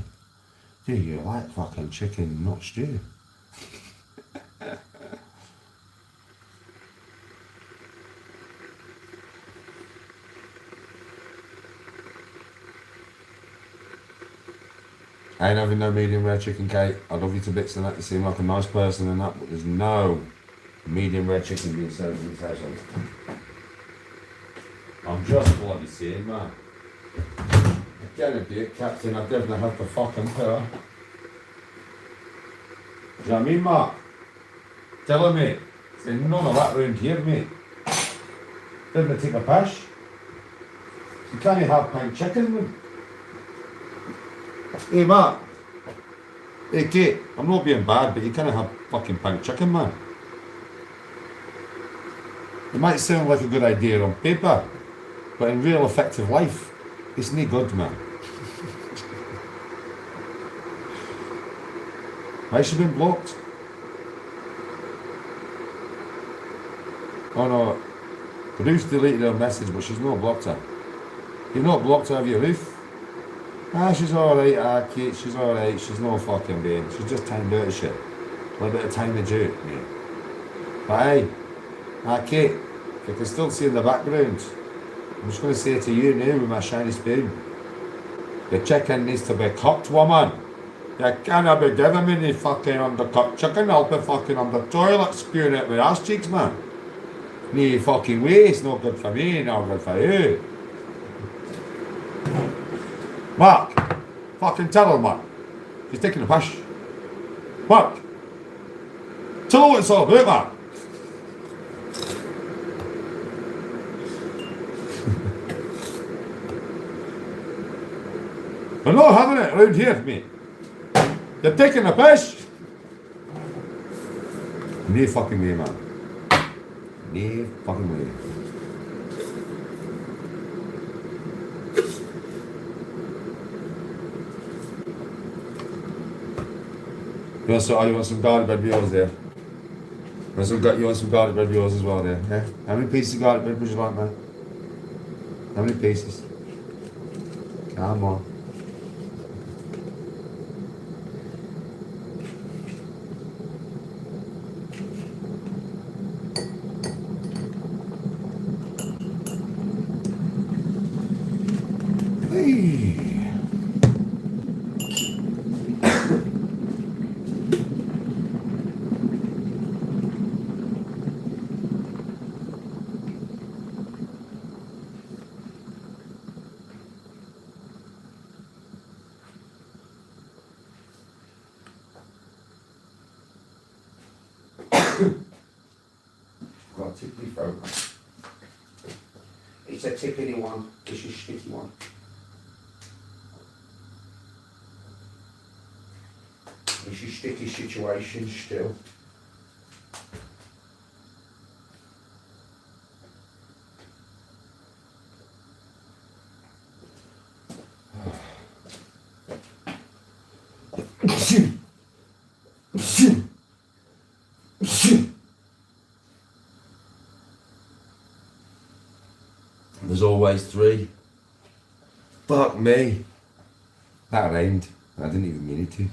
Do you like fucking chicken, not stew? I ain't having no medium rare chicken, Kate. I love you to bits and that. You seem like a nice person and that, but there's no medium rare chicken being served in this household. I'm just bloody saying, man. Get a bit, Captain. I've never had the fucking power. Do you know what I mean, Mark? Telling me. Say none of that round here, mate. Didn't take a pish. You can't have pint chicken, man. Hey, Mark. Hey, Kate. I'm not being bad, but you can't have fucking pint chicken, man. It might sound like a good idea on paper, but in real effective life, it's no good, man. Why she been blocked? Oh no, Ruth deleted her message, but she's not blocked her. You've not blocked her, have you, Ruth? Ah, she's alright, Kate, she's alright, she's no fucking being. She's just timed out of shit. A little bit of time to do it, mate. But hey, Kate, if you can still see in the background, I'm just going to say to you now with my shiny spoon, the chicken needs to be cooked, woman. You can't be giving me any fucking undercooked chicken. I'll be fucking on the toilet spewing it with ass cheeks, man. No fucking way, it's not good for me, not good for you. Mark, fucking tell her, Mark. He's taking a pish. Mark, tell her what it's all about, Mark. We're not having it around here, mate. You're taking a pish. No fucking way, man. No fucking way. You want some garlic bread yours there? You want some garlic bread yours as well there? Yeah? How many pieces of garlic bread would you like, man? How many pieces? Come on. Got a tickly throat. It's a tickly one. It's a sticky one. It's a sticky situation still. There's always three. Fuck me. That rhymed. I didn't even mean it to.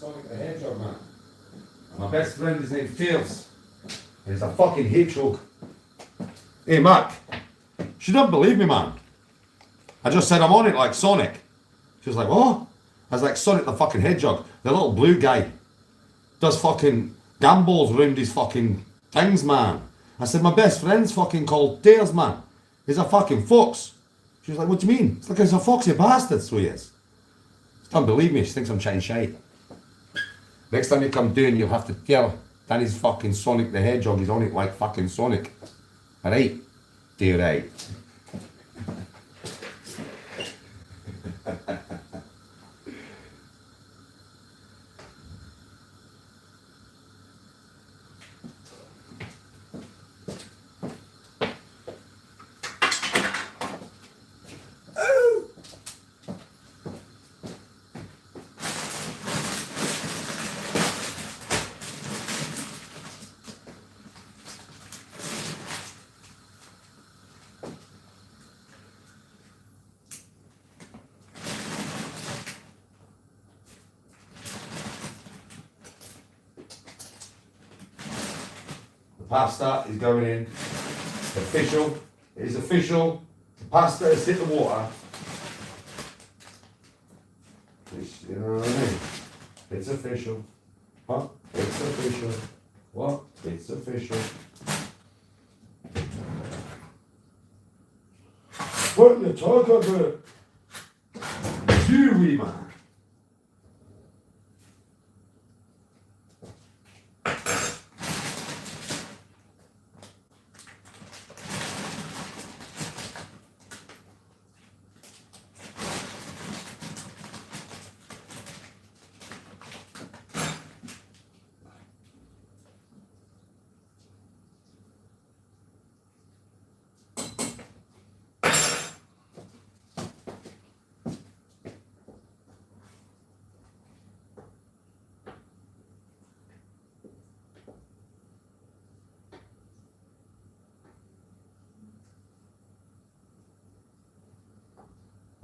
Sonic the Hedgehog, man. My best friend, his name's Tails. He's a fucking hedgehog. Hey, Mac. She don't believe me, man. I just said I'm on it like Sonic. She was like, what? I was like, Sonic the fucking Hedgehog. The little blue guy. Does fucking gambles around his fucking things, man. I said, my best friend's fucking called Tails, man. He's a fucking fox. She was like, what do you mean? It's like he's a foxy bastard, so he is. She don't believe me. She thinks I'm chatting shite. Next time you come down, you'll have to tell Danny's fucking Sonic the Hedgehog. He's on it like fucking Sonic. Alright? Do right. Pasta is going in. Official. It is official. The pasta has hit the water. You know what I mean? It's official. Huh? It's official. What? It's official. What you talk about? Dewey, man.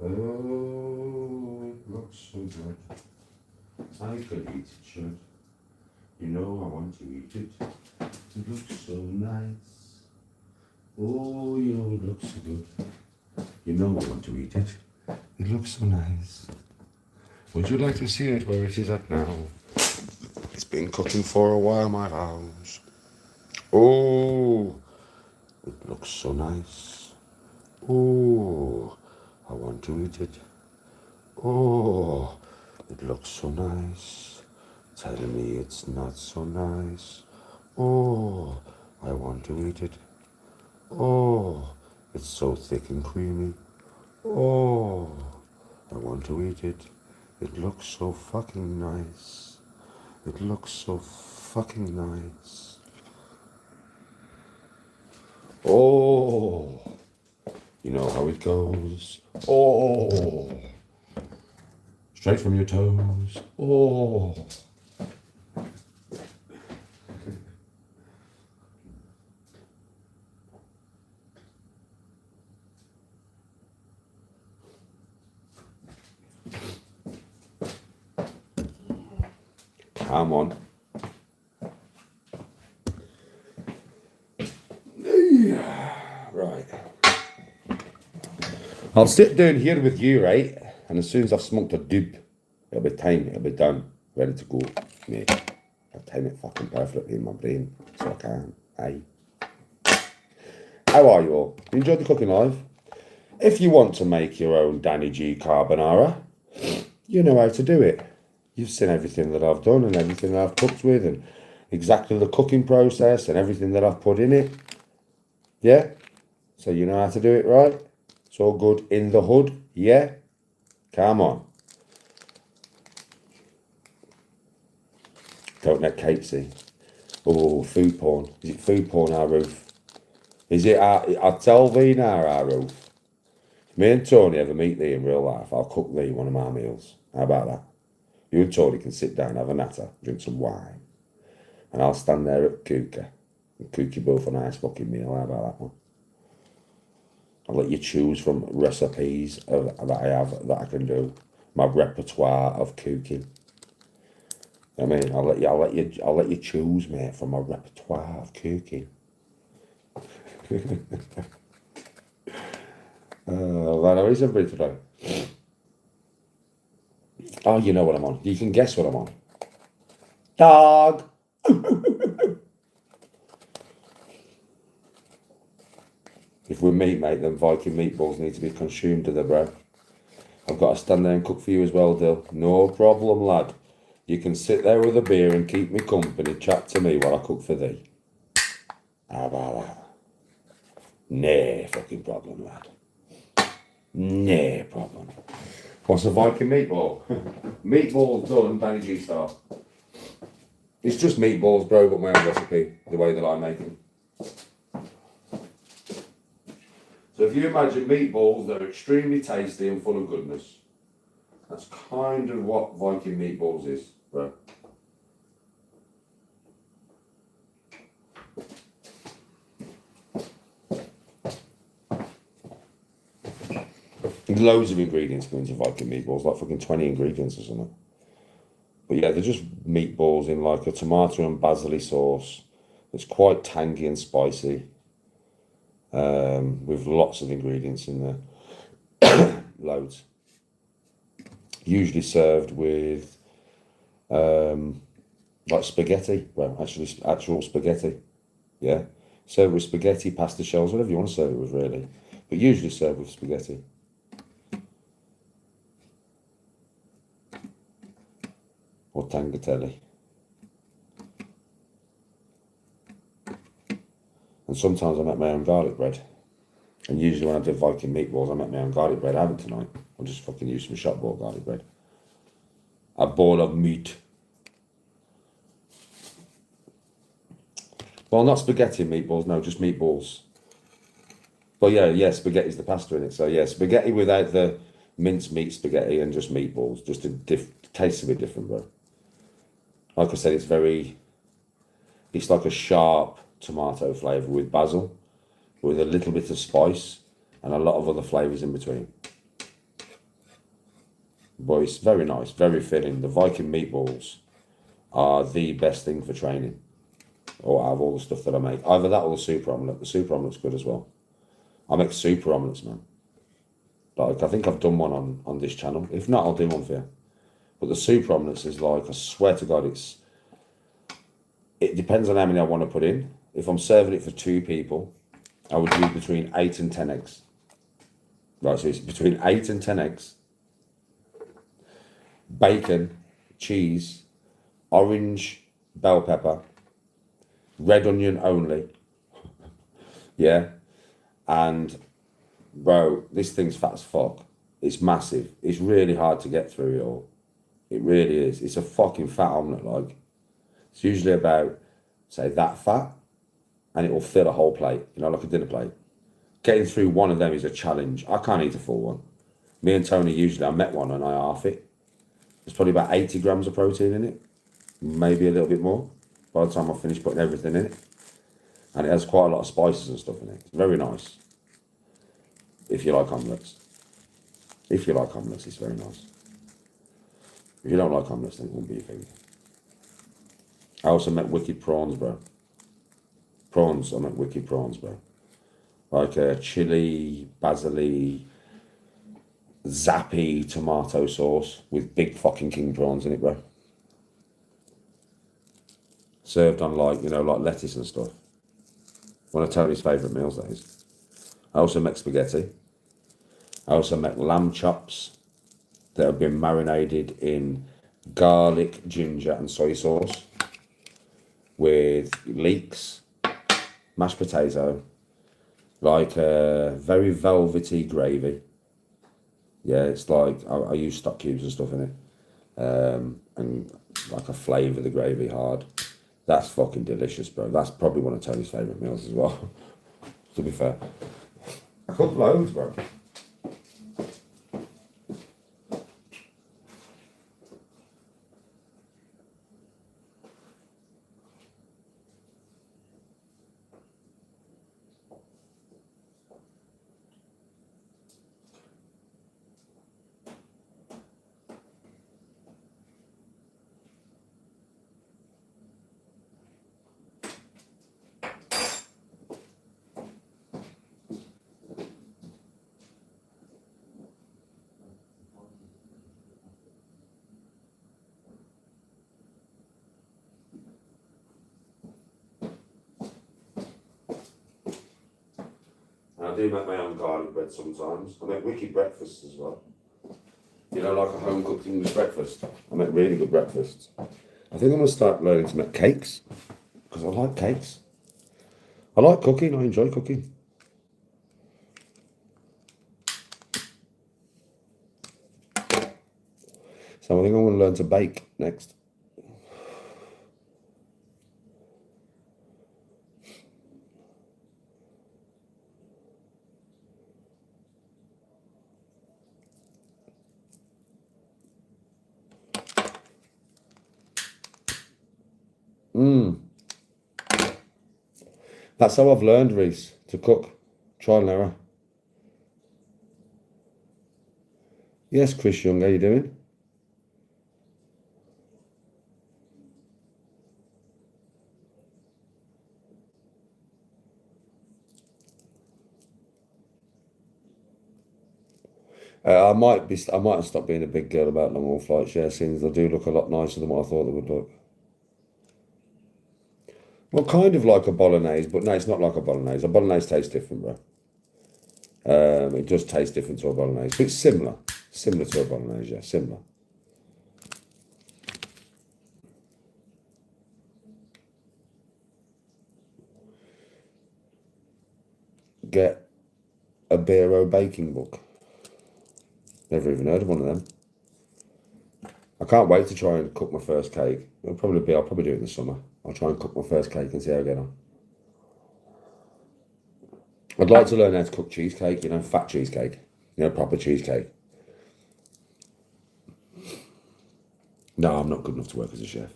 Oh. bread. I could eat it, should. You know I want to eat it. It looks so nice. Oh, you know it looks so good. You know I want to eat it. It looks so nice. Would you like to see it where it is at now? It's been cooking for a while, my house. Oh, it looks so nice. Oh, I want to eat it. Oh, it looks so nice. Tell me it's not so nice. Oh, I want to eat it. Oh, it's so thick and creamy. Oh, I want to eat it. It looks so fucking nice. It looks so fucking nice. Oh, you know how it goes. Oh, straight from your toes. Oh. Come on. Right. I'll sit down here with you, right? And as soon as I've smoked a doob, it'll be time, it'll be done, ready to go, mate. I'll time it fucking perfectly in my brain, so I can. Aye. How are you all? You enjoyed the cooking live? If you want to make your own Danny G carbonara, you know how to do it. You've seen everything that I've done and everything that I've cooked with and exactly the cooking process and everything that I've put in it. Yeah? So you know how to do it, right? It's all good in the hood, yeah? Come on. Don't let Kate see. Oh, food porn. Is it food porn, our Ruth? Is it I'll tell thee now, our Ruth. If me and Tony ever meet thee in real life, I'll cook thee one of my meals. How about that? You and Tony can sit down, have a natter, drink some wine. And I'll stand there at Cooker and cook you both a nice fucking meal. How about that one? I'll let you choose from recipes that I have that I can do. My repertoire of cooking. I mean, I'll let you choose, mate, from my repertoire of cooking. How is everybody today? Oh, you know what I'm on. You can guess what I'm on. Dog. If we're meat, mate, then Viking meatballs need to be consumed to the breath. I've got to stand there and cook for you as well, Dill. No problem, lad. You can sit there with a beer and keep me company, chat to me while I cook for thee. How about that? Nah fucking problem, lad. Nah problem. What's a Viking meatball? Meatballs done, Danny G style. It's just meatballs, bro, but my own recipe, the way that I make them. So if you imagine meatballs that are extremely tasty and full of goodness, that's kind of what Viking meatballs is, bro. Loads of ingredients go into Viking meatballs, like fucking 20 ingredients or something. But yeah, they're just meatballs in like a tomato and basil sauce. It's quite tangy and spicy, with lots of ingredients in there. Loads. Usually served with like spaghetti. Well, actual spaghetti. Yeah. Served with spaghetti, pasta shells, whatever you want to serve it with, really. But usually served with spaghetti. Or tagliatelle. And sometimes I make my own garlic bread. And usually when I do Viking meatballs, I make my own garlic bread. I haven't tonight. I'll just fucking use some shop bought garlic bread. A ball of meat. Well, not spaghetti meatballs, no, just meatballs. Well, yeah, spaghetti's the pasta in it. So yeah, spaghetti without the minced meat spaghetti and just meatballs. Just tastes a bit different, bro. Like I said, it's like a sharp tomato flavour with basil, with a little bit of spice and a lot of other flavours in between. but it's very nice, very filling. The Viking meatballs are the best thing for training, or out of all the stuff that I make. Either that or the super omelette. The super omelette's good as well. I make super omelettes, man. Like, I think I've done one on this channel. If not, I'll do one for you. But the super omelettes is like, I swear to God, it depends on how many I want to put in. If I'm serving it for 2 people, I would do between 8 and 10 eggs. Right, so it's between 8 and 10 eggs, bacon, cheese, orange bell pepper, red onion only. Yeah. And bro, this thing's fat as fuck. It's massive. It's really hard to get through it all. It really is. It's a fucking fat omelette, like. It's usually about, say, that fat, and it will fill a whole plate, you know, like a dinner plate. Getting through one of them is a challenge. I can't eat a full one. Me and Tony, usually, I met one and I half it. There's probably about 80 grams of protein in it, maybe a little bit more by the time I finish putting everything in it. And it has quite a lot of spices and stuff in it. It's very nice. If you like omelettes. If you like omelettes, it's very nice. If you don't like omelettes, then it won't be your thing. I also make wicked prawns, bro. I make wicked prawns, bro. Like a chili, basil, zappy tomato sauce with big fucking king prawns in it, bro. Served on, like, you know, like lettuce and stuff. One of Tony's favourite meals, that is. I also make spaghetti. I also make lamb chops that have been marinated in garlic, ginger and soy sauce with leeks, mashed potato, like a very velvety gravy. Yeah, it's like, I use stock cubes and stuff in it. And like I flavour the gravy hard. That's fucking delicious, bro. That's probably one of Tony's favourite meals as well, to be fair. I cook loads, bro. I do make my own garlic bread sometimes. I make wicked breakfasts as well. You know, like a home cooked English breakfast. I make really good breakfasts. I think I'm going to start learning to make cakes, because I like cakes. I like cooking, I enjoy cooking. So I think I'm going to learn to bake next. That's how I've learned, Reese, to cook. Trial and error. Yes, Chris Young, how you doing? I might have stopped being a big girl about long haul flights, yeah, since they do look a lot nicer than what I thought they would look. Well, kind of like a bolognese, but no, it's not like a bolognese. A bolognese tastes different, bro. It does taste different to a bolognese, but it's similar. Similar to a bolognese, yeah, similar. Get a Bero baking book. Never even heard of one of them. I can't wait to try and cook my first cake. I'll probably do it in the summer. I'll try and cook my first cake and see how I get on. I'd like to learn how to cook cheesecake, you know, fat cheesecake, you know, proper cheesecake. No, I'm not good enough to work as a chef.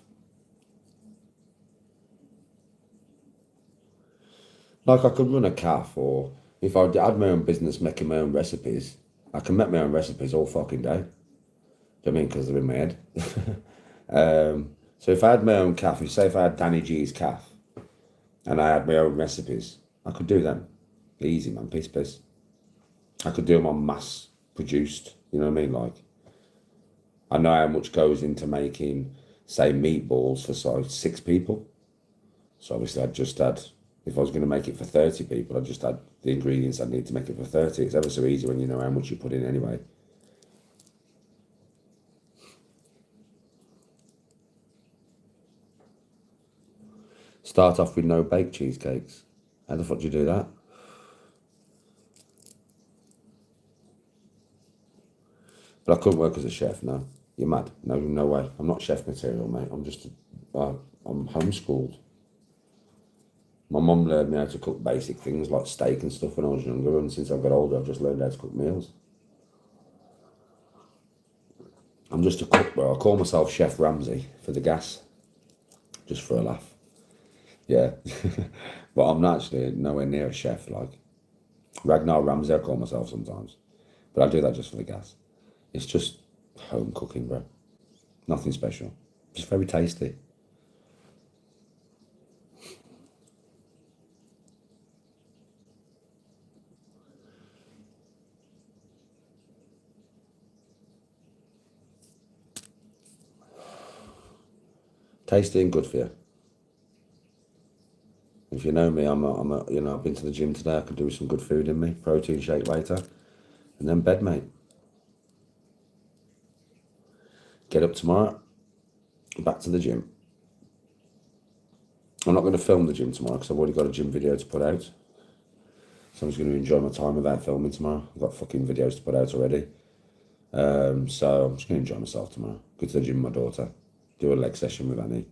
Like, I could run a cafe, or if I had my own business making my own recipes, I can make my own recipes all fucking day. I mean, because they're in my head. So if I had my own calf, say if I had Danny G's calf, and I had my own recipes, I could do them. Easy, man, piece. I could do them on mass produced, you know what I mean? Like, I know how much goes into making, say, meatballs for size 6 people. So obviously I'd just add, if I was going to make it for 30 people, I'd just add the ingredients I'd need to make it for 30. It's ever so easy when you know how much you put in anyway. Start off with no baked cheesecakes. How the fuck do you do that? But I couldn't work as a chef, no. You're mad. No way. I'm not chef material, mate. I'm just, I'm homeschooled. My mum learned me how to cook basic things like steak and stuff when I was younger, and since I got older, I've just learned how to cook meals. I'm just a cook, bro. I call myself Chef Ramsay for the gas, just for a laugh. Yeah. But I'm not actually nowhere near a chef, like. Ragnar Ramsay, I call myself sometimes. But I do that just for the gas. It's just home cooking, bro. Nothing special. Just very tasty. Tasty and good for you. If you know me, I've been to the gym today. I could do with some good food in me. Protein shake later, and then bed, mate. Get up tomorrow. Back to the gym. I'm not going to film the gym tomorrow because I've already got a gym video to put out. So I'm just going to enjoy my time without filming tomorrow. I've got fucking videos to put out already. So I'm just going to enjoy myself tomorrow. Go to the gym with my daughter. Do a leg session with Annie.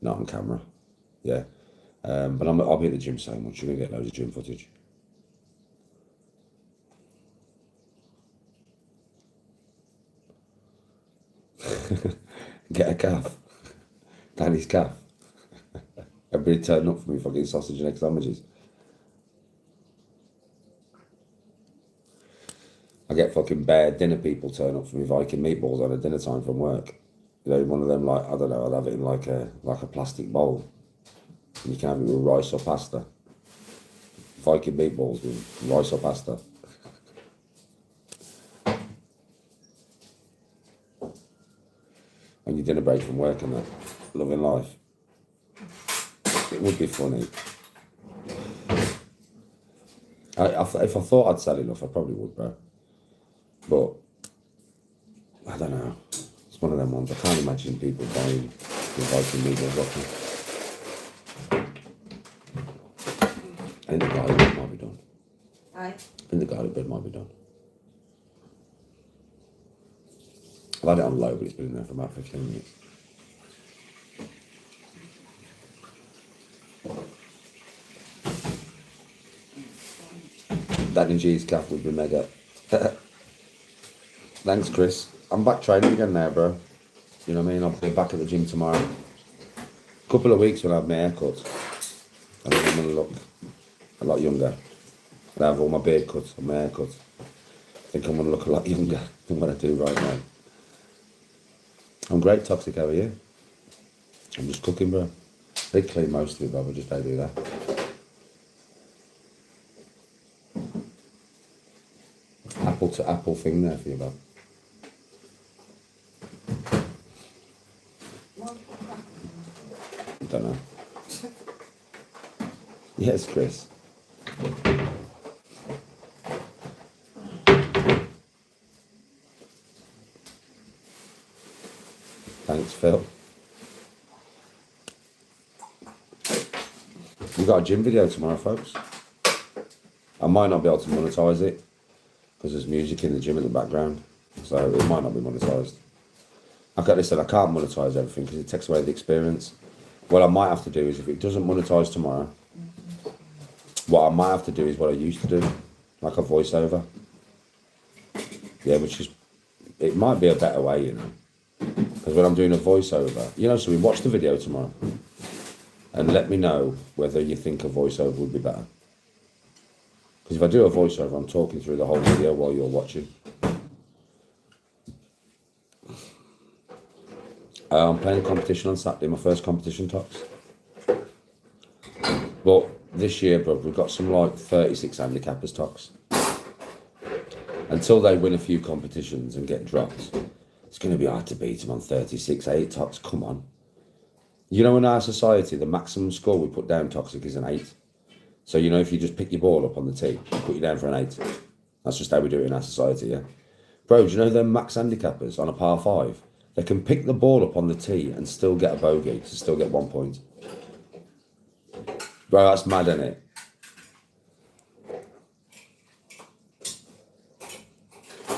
Not on camera. Yeah. But I'll be at the gym so much. You're going to get loads of gym footage. Get a calf. Danny's calf. Everybody turn up for me fucking sausage and egg sandwiches. I get fucking bare dinner people turn up for me Viking meatballs on a dinner time from work. You know, one of them, like, I don't know, I'd have it in like a plastic bowl. And you can have it with rice or pasta. Viking meatballs with rice or pasta. On your dinner break from work and that. Loving life. It would be funny. If I thought I'd sell enough, I probably would, bro. But I don't know. It's one of them ones. I can't imagine people buying the Viking meatballs off me. I think the garlic bread might be done. Aye. I think the garlic bread might be done. I've had it on low, but it's been in there for about 15 minutes. Danny G's calf would be mega. Thanks, Chris. I'm back training again now, bro. You know what I mean? I'll be back at the gym tomorrow. Couple of weeks when I have my hair cut. I think I'm going to look a lot younger. I have all my beard cut and my hair cut. I think I'm going to look a lot younger than what I do right now. I'm great, Toxic. How are you? I'm just cooking, bro. They clean most of it, bro, but just don't do that. Apple to apple thing there for you, bro. I don't know. Yes, Chris. Thanks, Phil. We've got a gym video tomorrow, folks. I might not be able to monetize it because there's music in the gym in the background, so it might not be monetized. I've got this, and I can't monetize everything because it takes away the experience. What I might have to do is, if it doesn't monetize tomorrow, what I might have to do is what I used to do, like a voiceover. Yeah, which is, it might be a better way, you know. Because when I'm doing a voiceover, you know, so we watch the video tomorrow and let me know whether you think a voiceover would be better. Because if I do a voiceover, I'm talking through the whole video while you're watching. I'm playing a competition on Saturday, my first competition tops. But this year, bro, we've got some like 36 handicappers tops. Until they win a few competitions and get dropped, it's going to be hard to beat them on 36 8 tops. Come on. You know, in our society, the maximum score we put down toxic is an 8. So, you know, if you just pick your ball up on the tee, we put you down for an 8. That's just how we do it in our society, yeah? Bro, do you know them max handicappers on a par 5? They can pick the ball up on the tee and still get a bogey, to still get 1 point. Bro, that's mad, isn't it?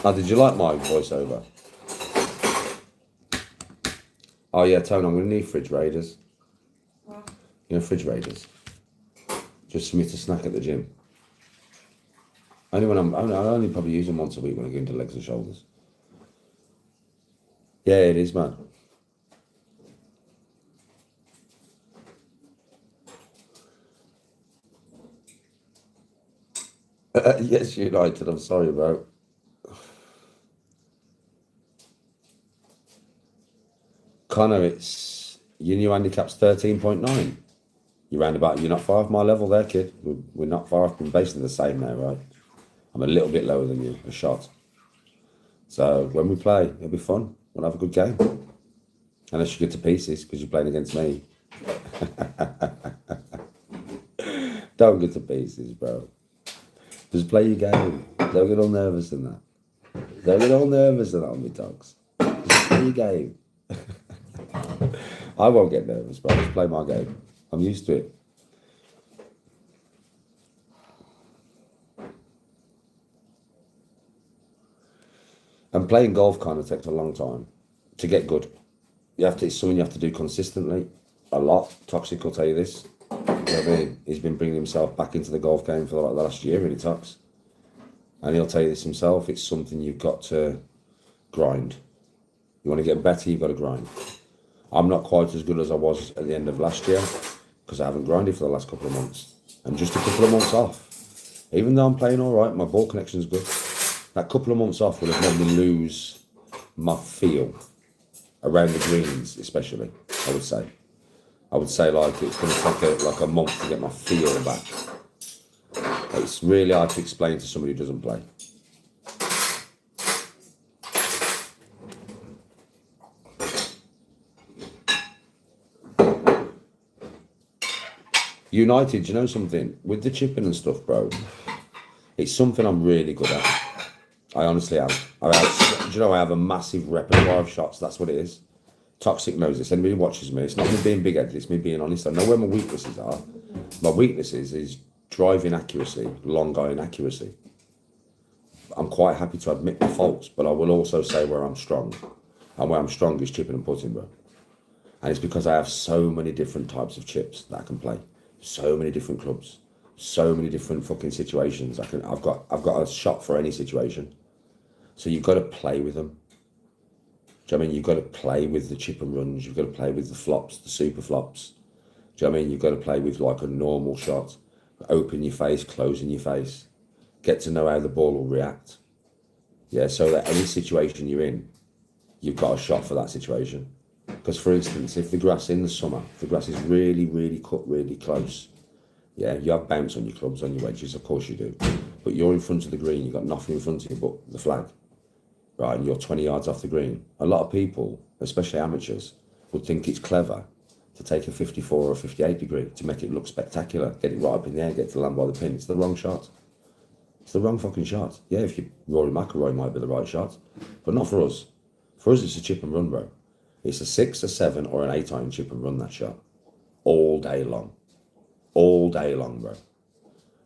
Now, did you like my voiceover? Oh, yeah, Tone, I'm going to need fridge raiders. What? You know, fridge raiders. Just for me to snack at the gym. Only when I only probably use them once a week when I go into legs and shoulders. Yeah, it is, man. Yes, United, I'm sorry, bro. Connor, it's your new handicap's 13.9. You're not far off my level there, kid. We're not far off, we're basically the same now, right? I'm a little bit lower than you, a shot. So when we play, it'll be fun. We'll have a good game. Unless you get to pieces because you're playing against me. Don't get to pieces, bro. Just play your game. Don't get all nervous in that. Don't get all nervous in that on me, dogs. Just play your game. I won't get nervous, bro. Just play my game. I'm used to it. And playing golf kind of takes a long time to get good. It's something you have to do consistently, a lot. Toxic will tell you this. You know what I mean? He's been bringing himself back into the golf game for like the last year, really, Tox. And he'll tell you this himself. It's something you've got to grind. You want to get better, you've got to grind. I'm not quite as good as I was at the end of last year because I haven't grinded for the last couple of months. And just a couple of months off. Even though I'm playing all right, my ball connection's good. That couple of months off would have made me lose my feel around the greens, especially, I would say. I would say like it's going to take a month to get my feel back. It's really hard to explain to somebody who doesn't play. United, you know something? With the chipping and stuff, bro, it's something I'm really good at. I honestly am. I have a massive repertoire of shots. That's what it is. Toxic knows this. Anybody who watches me, it's not me being big-headed, it's me being honest. I know where my weaknesses are. My weaknesses is driving accuracy, long iron accuracy. I'm quite happy to admit my faults, but I will also say where I'm strong. And where I'm strong is chipping and putting, bro. And it's because I have so many different types of chips that I can play. So many different clubs. So many different fucking situations. I've got a shot for any situation. So you've got to play with them. Do you know what I mean? You've got to play with the chip and runs. You've got to play with the flops, the super flops. Do you know what I mean? You've got to play with like a normal shot. Open your face, closing your face. Get to know how the ball will react. Yeah, so that any situation you're in, you've got a shot for that situation. Because for instance, if the grass in the summer, if the grass is really, really cut, really close, yeah, you have bounce on your clubs, on your wedges, of course you do. But you're in front of the green, you've got nothing in front of you but the flag. Right, and you're 20 yards off the green. A lot of people, especially amateurs, would think it's clever to take a 54 or 58 degree to make it look spectacular, get it right up in the air, get to land by the pin. It's the wrong shot. It's the wrong fucking shot. Yeah, if you Rory McIlroy might be the right shot, but not for us. For us, it's a chip and run, bro. It's a 6, a 7, or an 8 iron chip and run that shot. All day long. All day long, bro.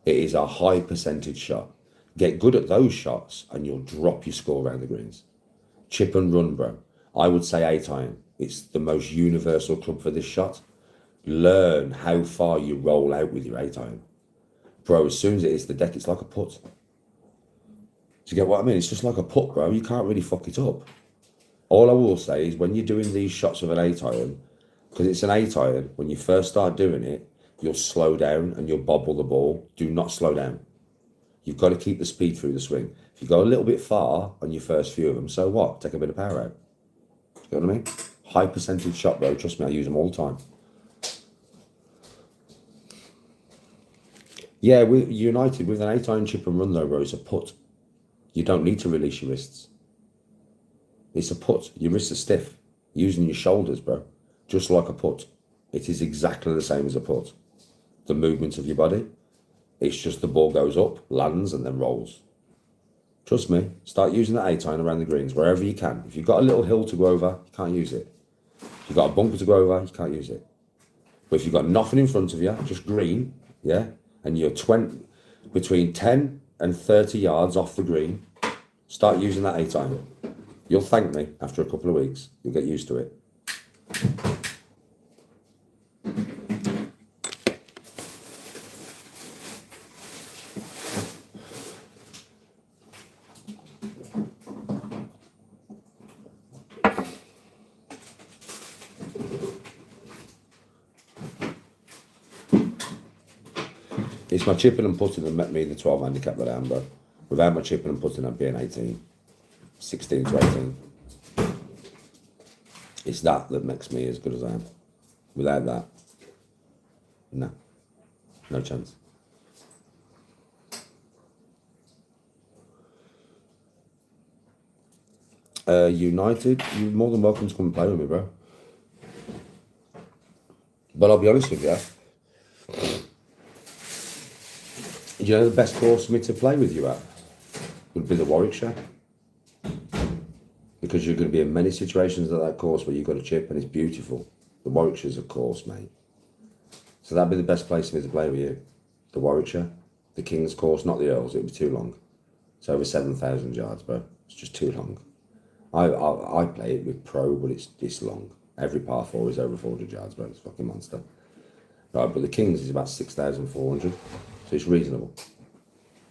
It is a high percentage shot. Get good at those shots and you'll drop your score around the greens. Chip and run, bro. I would say 8 iron. It's the most universal club for this shot. Learn how far you roll out with your 8 iron. Bro, as soon as it hits the deck, it's like a putt. Do you get what I mean? It's just like a putt, bro. You can't really fuck it up. All I will say is when you're doing these shots with an 8 iron, because it's an 8 iron, when you first start doing it, you'll slow down and you'll bobble the ball. Do not slow down. You've got to keep the speed through the swing. If you go a little bit far on your first few of them, so what? Take a bit of power out. You know what I mean? High percentage shot, bro. Trust me, I use them all the time. Yeah, we're United with an 8-iron chip and run though, bro. It's a putt. You don't need to release your wrists. It's a putt. Your wrists are stiff. Using your shoulders, bro. Just like a putt. It is exactly the same as a putt. The movement of your body. It's just the ball goes up, lands, and then rolls. Trust me, start using that 8-iron around the greens, wherever you can. If you've got a little hill to go over, you can't use it. If you've got a bunker to go over, you can't use it. But if you've got nothing in front of you, just green, yeah, and you're between 10 and 30 yards off the green, start using that 8-iron. You'll thank me after a couple of weeks. You'll get used to it. It's my chipping and putting that met me the 12 handicap that I am, bro. Without my chipping and putting, I'd be an 18. 16 to 18. It's that makes me as good as I am. Without that, no chance. United, you're more than welcome to come and play with me, bro. But I'll be honest with you, you know the best course for me to play with you at would be the Warwickshire. Because you're going to be in many situations at that course where you've got a chip and it's beautiful. The Warwickshire's a course, mate. So that'd be the best place for me to play with you. The Warwickshire. The King's course, not the Earls, it would be too long. It's over 7,000 yards, bro. It's just too long. I play it with pro, but it's this long. Every par 4 is over 400 yards, bro. It's a fucking monster. Right, but the King's is about 6,400, so it's reasonable.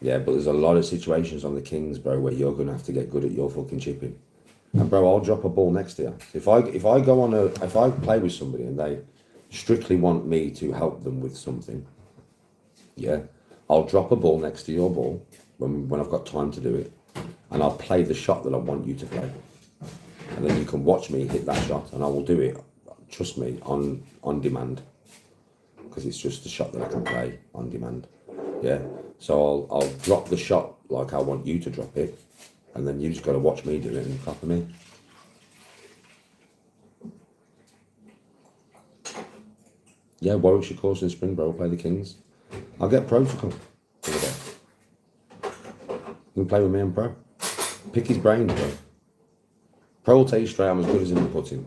Yeah, but there's a lot of situations on the King's, bro, where you're going to have to get good at your fucking chipping. And bro, I'll drop a ball next to you. If I play with somebody and they strictly want me to help them with something, yeah, I'll drop a ball next to your ball when I've got time to do it, and I'll play the shot that I want you to play, and then you can watch me hit that shot, and I will do it. Trust me, on demand, because it's just the shot that I can play on demand. Yeah, so I'll drop the shot like I want you to drop it. And then you just got to watch me do it and copy me. Yeah, Warwickshire course in spring, bro. Play the Kings. I'll get pro to come over there. You can play with me and pro. Pick his brains, bro. Pro will tell you straight I'm as good as him at putting.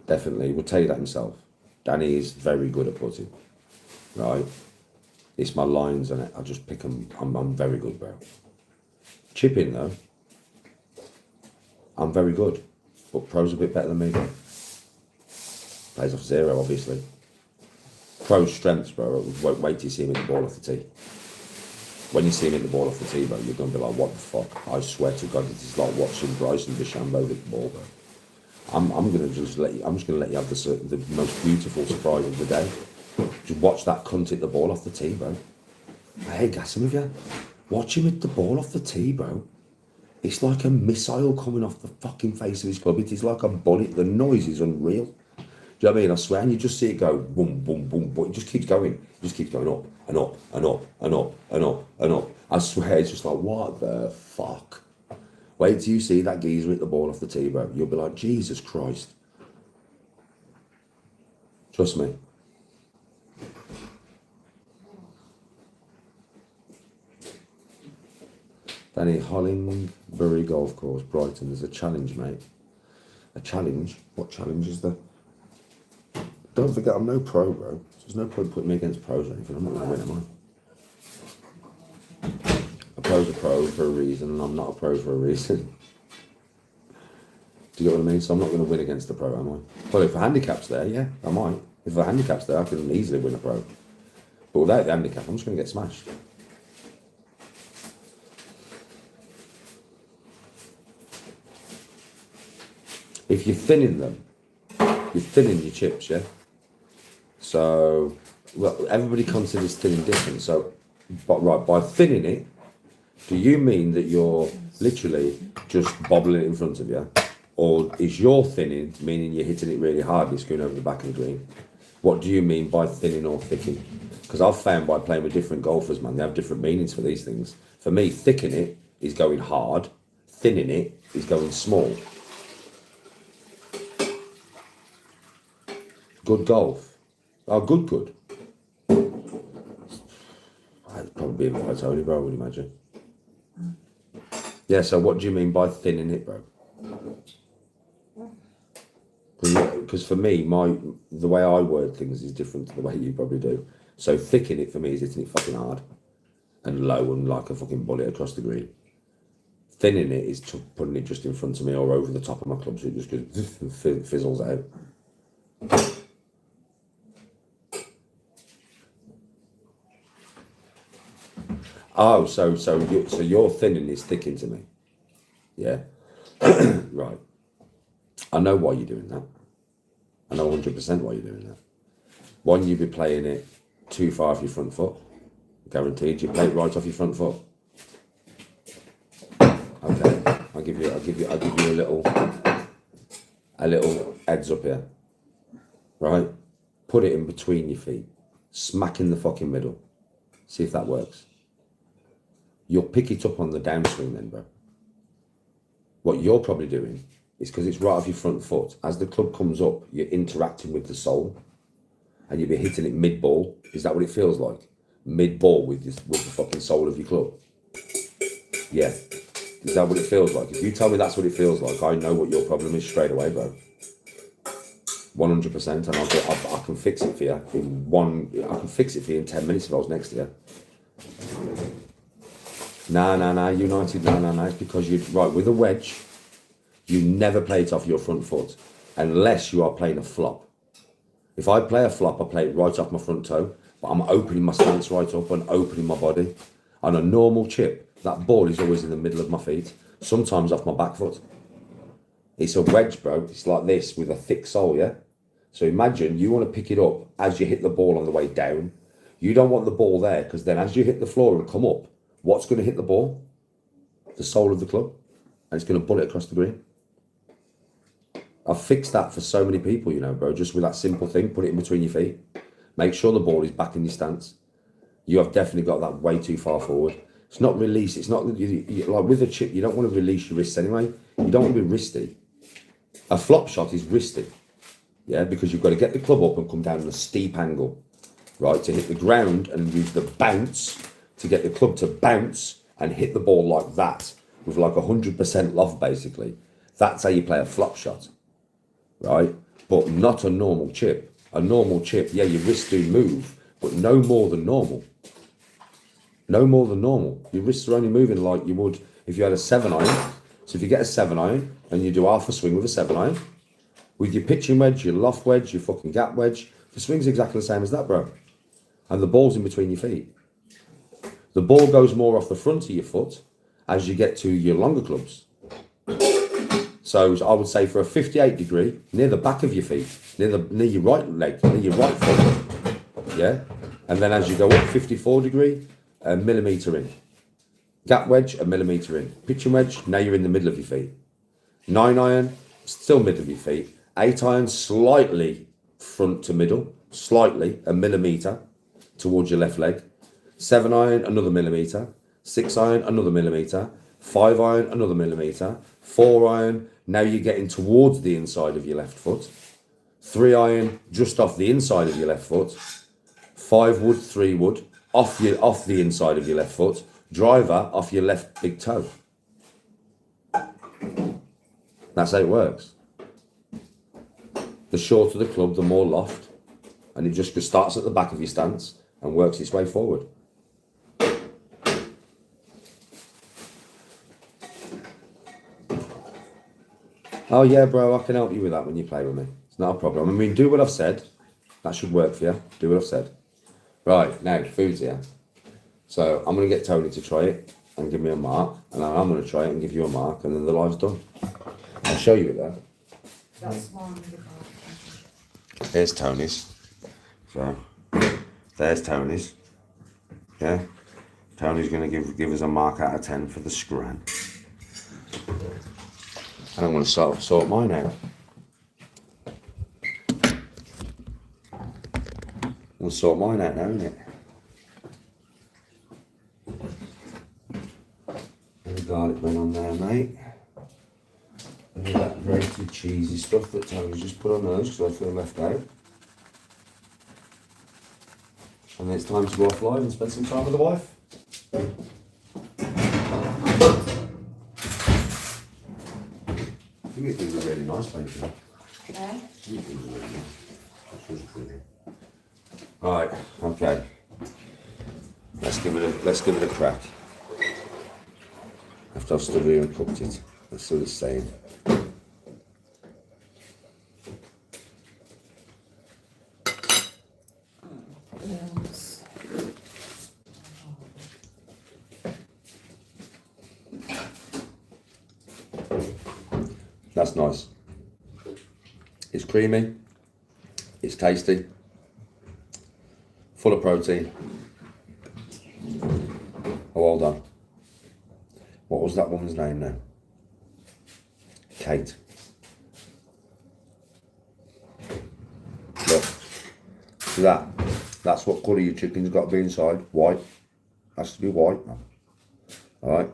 Definitely. He will tell you that himself. Danny is very good at putting. Right? It's my lines and I just pick them. I'm very good, bro. Chipping though, I'm very good, but pro's a bit better than me, bro. Plays off 0, obviously. Pro's strengths, bro, wait till you see him hit the ball off the tee. When you see him hit the ball off the tee, bro, you're going to be like, what the fuck? I swear to God, it is like watching Bryson DeChambeau hit the ball, bro. I'm going to just let you have the most beautiful surprise of the day. Just watch that cunt hit the ball off the tee, bro. I hate gassing with you. Watch him hit the ball off the tee, bro. It's like a missile coming off the fucking face of his club. It is like a bullet. The noise is unreal. Do you know what I mean? I swear, and you just see it go boom, boom, boom, boom. It just keeps going. It just keeps going up and up and up and up and up and up. I swear, it's just like, what the fuck? Wait till you see that geezer hit the ball off the tee, bro. You'll be like, Jesus Christ. Trust me. Danny, Hollingbury Golf Course, Brighton. There's a challenge, mate. A challenge? What challenge is there? Don't forget, I'm no pro, bro. There's no point putting me against pros or anything. I'm not going to win, am I? A pro's a pro for a reason, and I'm not a pro for a reason. Do you get what I mean? So I'm not going to win against the pro, am I? Well, if the handicap's there, yeah, I might. If the handicap's there, I can easily win a pro. But without the handicap, I'm just going to get smashed. If you're thinning them, you're thinning your chips, yeah? So, well, everybody considers thinning different. So, but right, by thinning it, do you mean that you're literally just bobbling it in front of you? Or is your thinning, meaning you're hitting it really hard, it's going over the back of the green? What do you mean by thinning or thicking? Because I've found by playing with different golfers, man, they have different meanings for these things. For me, thicking it is going hard, thinning it is going small. Good golf. Oh, good. I'd probably be by Tony, bro, I would imagine. Yeah, so what do you mean by thinning it, bro? Because for me, the way I word things is different to the way you probably do. So thicking it for me is hitting it fucking hard and low and like a fucking bullet across the green. Thinning it is putting it just in front of me or over the top of my club, so it just goes and fizzles out. Oh, so your thinning is thicking to me. Yeah. Right. I know why you're doing that. I know 100% why you're doing that. One, you'd be playing it too far off your front foot. Guaranteed. You play it right off your front foot. Okay. I'll give you a little heads up here. Right? Put it in between your feet. Smack in the fucking middle. See if that works. You'll pick it up on the downswing then, bro. What you're probably doing is because it's right off your front foot. As the club comes up, you're interacting with the sole, and you'll be hitting it mid-ball. Is that what it feels like? Mid-ball with the fucking sole of your club? Yeah. Is that what it feels like? If you tell me that's what it feels like, I know what your problem is straight away, bro. 100%, and I can fix it for you I can fix it for you in 10 minutes if I was next to you. Nah, United, nah. It's because right, with a wedge, you never play it off your front foot unless you are playing a flop. If I play a flop, I play it right off my front toe, but I'm opening my stance right up and opening my body. On a normal chip, that ball is always in the middle of my feet, sometimes off my back foot. It's a wedge, bro. It's like this with a thick sole, yeah? So imagine you want to pick it up as you hit the ball on the way down. You don't want the ball there, because then as you hit the floor and come up, what's going to hit the ball? The sole of the club. And it's going to bullet across the green. I've fixed that for so many people, you know, bro. Just with that simple thing, put it in between your feet. Make sure the ball is back in your stance. You have definitely got that way too far forward. It's not release. It's not, like with a chip, you don't want to release your wrists anyway. You don't want to be wristy. A flop shot is wristy. Yeah, because you've got to get the club up and come down at a steep angle, right, to hit the ground and use the bounce to get the club to bounce and hit the ball like that with like 100% loft, basically. That's how you play a flop shot, right? But not a normal chip. A normal chip, yeah, your wrists do move, but no more than normal. No more than normal. Your wrists are only moving like you would if you had a 7-iron. So if you get a 7-iron and you do half a swing with a 7-iron, with your pitching wedge, your loft wedge, your fucking gap wedge, the swing's exactly the same as that, bro. And the ball's in between your feet. The ball goes more off the front of your foot as you get to your longer clubs. So I would say for a 58 degree, near the back of your feet, near your right leg, near your right foot, yeah? And then as you go up 54 degree, a millimetre in. Gap wedge, a millimetre in. Pitching wedge, now you're in the middle of your feet. 9-iron, still middle of your feet. 8-iron, slightly front to middle, slightly, a millimetre towards your left leg. 7-iron, another millimetre. 6-iron, another millimetre. 5-iron, another millimetre. 4-iron, now you're getting towards the inside of your left foot. 3-iron, just off the inside of your left foot. 5-wood, 3-wood, off the inside of your left foot. Driver, off your left big toe. That's how it works. The shorter the club, the more loft. And it just starts at the back of your stance and works its way forward. Oh yeah, bro, I can help you with that when you play with me. It's not a problem. I mean, do what I've said. That should work for you. Do what I've said. Right, now, food's here. So I'm going to get Tony to try it and give me a mark. And then I'm going to try it and give you a mark. And then the live's done. I'll show you it there. That's one. Here's Tony's. So, there's Tony's. Yeah. Tony's going to give us a mark out of 10 for the scran. And I'm going to sort mine out. We'll sort mine out now, innit? And the garlic went on there, mate. And that grated cheesy stuff that Tony's just put on hers because I feel left out. And then it's time to go offline and spend some time with the wife. I think these things are really nice, baby. Okay. These things are really nice. That's really pretty. Right, okay. Let's give it a crack. After I've stood here and cooked it. Let's see what it's saying. Yes. That's nice. It's creamy. It's tasty. Full of protein. Oh, well done. What was that woman's name now? Kate. Look. That's what colour your chicken's got to be inside. White. Has to be white, man. Alright?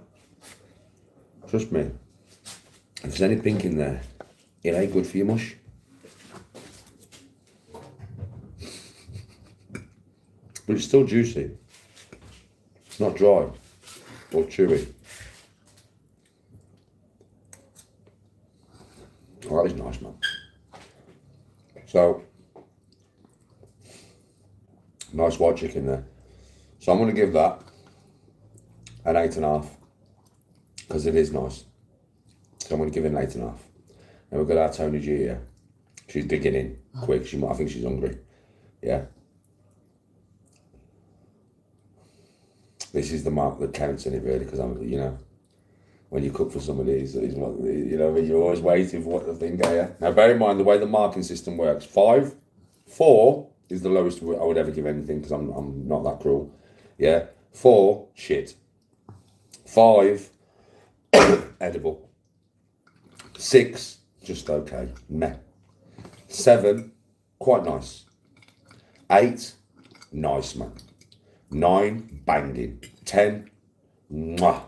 Trust me. If there's any pink in there, it ain't good for your mush. But it's still juicy. It's not dry or chewy. Oh, that is nice, man. So, nice white chicken there. So I'm going to give that an 8.5 because it is nice. So I'm going to give it an 8.5. And we've got our Tony G here. She's digging in quick. I think she's hungry. Yeah. This is the mark that counts in it, really, because I'm, you know, when you cook for somebody, he's not, you know, you're always waiting for what the thing are you? Now, bear in mind the way the marking system works. 4 is the lowest I would ever give anything because I'm not that cruel. Yeah. 4, shit. 5, edible. 6, just okay. Meh. 7, quite nice. 8, nice, man. 9, banging. 10, mwah.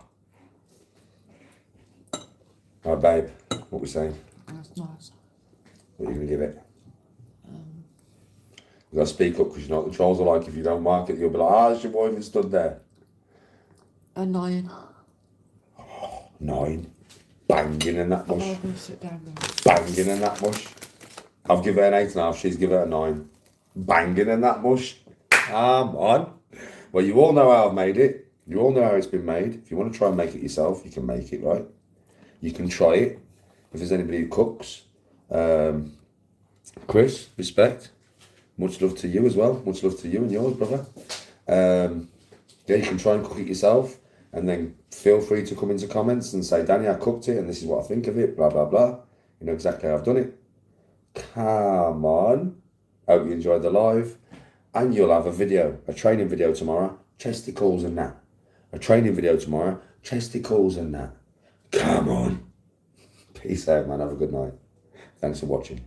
Alright, babe, what we saying? That's nice. What are you going to give it? You got to speak up because you know what the trolls are like. If you don't mark it, you'll be like, your boy even stood there. A 9. 9. Banging in that mush. I'm going to sit down now. Banging in that mush. I've given her an 8.5, she's given it a 9. Banging in that mush. Come on. Well, you all know how I've made it. You all know how it's been made. If you want to try and make it yourself, you can make it, right? You can try it. If there's anybody who cooks, Chris, respect. Much love to you as well. Much love to you and yours, brother. Yeah, you can try and cook it yourself, and then feel free to come into comments and say, Danny, I cooked it, and this is what I think of it, blah, blah, blah. You know exactly how I've done it. Come on. Hope you enjoyed the live. And you'll have a training video tomorrow, chesticles and that. A training video tomorrow, chesticles and that. Come on. Peace out, man. Have a good night. Thanks for watching.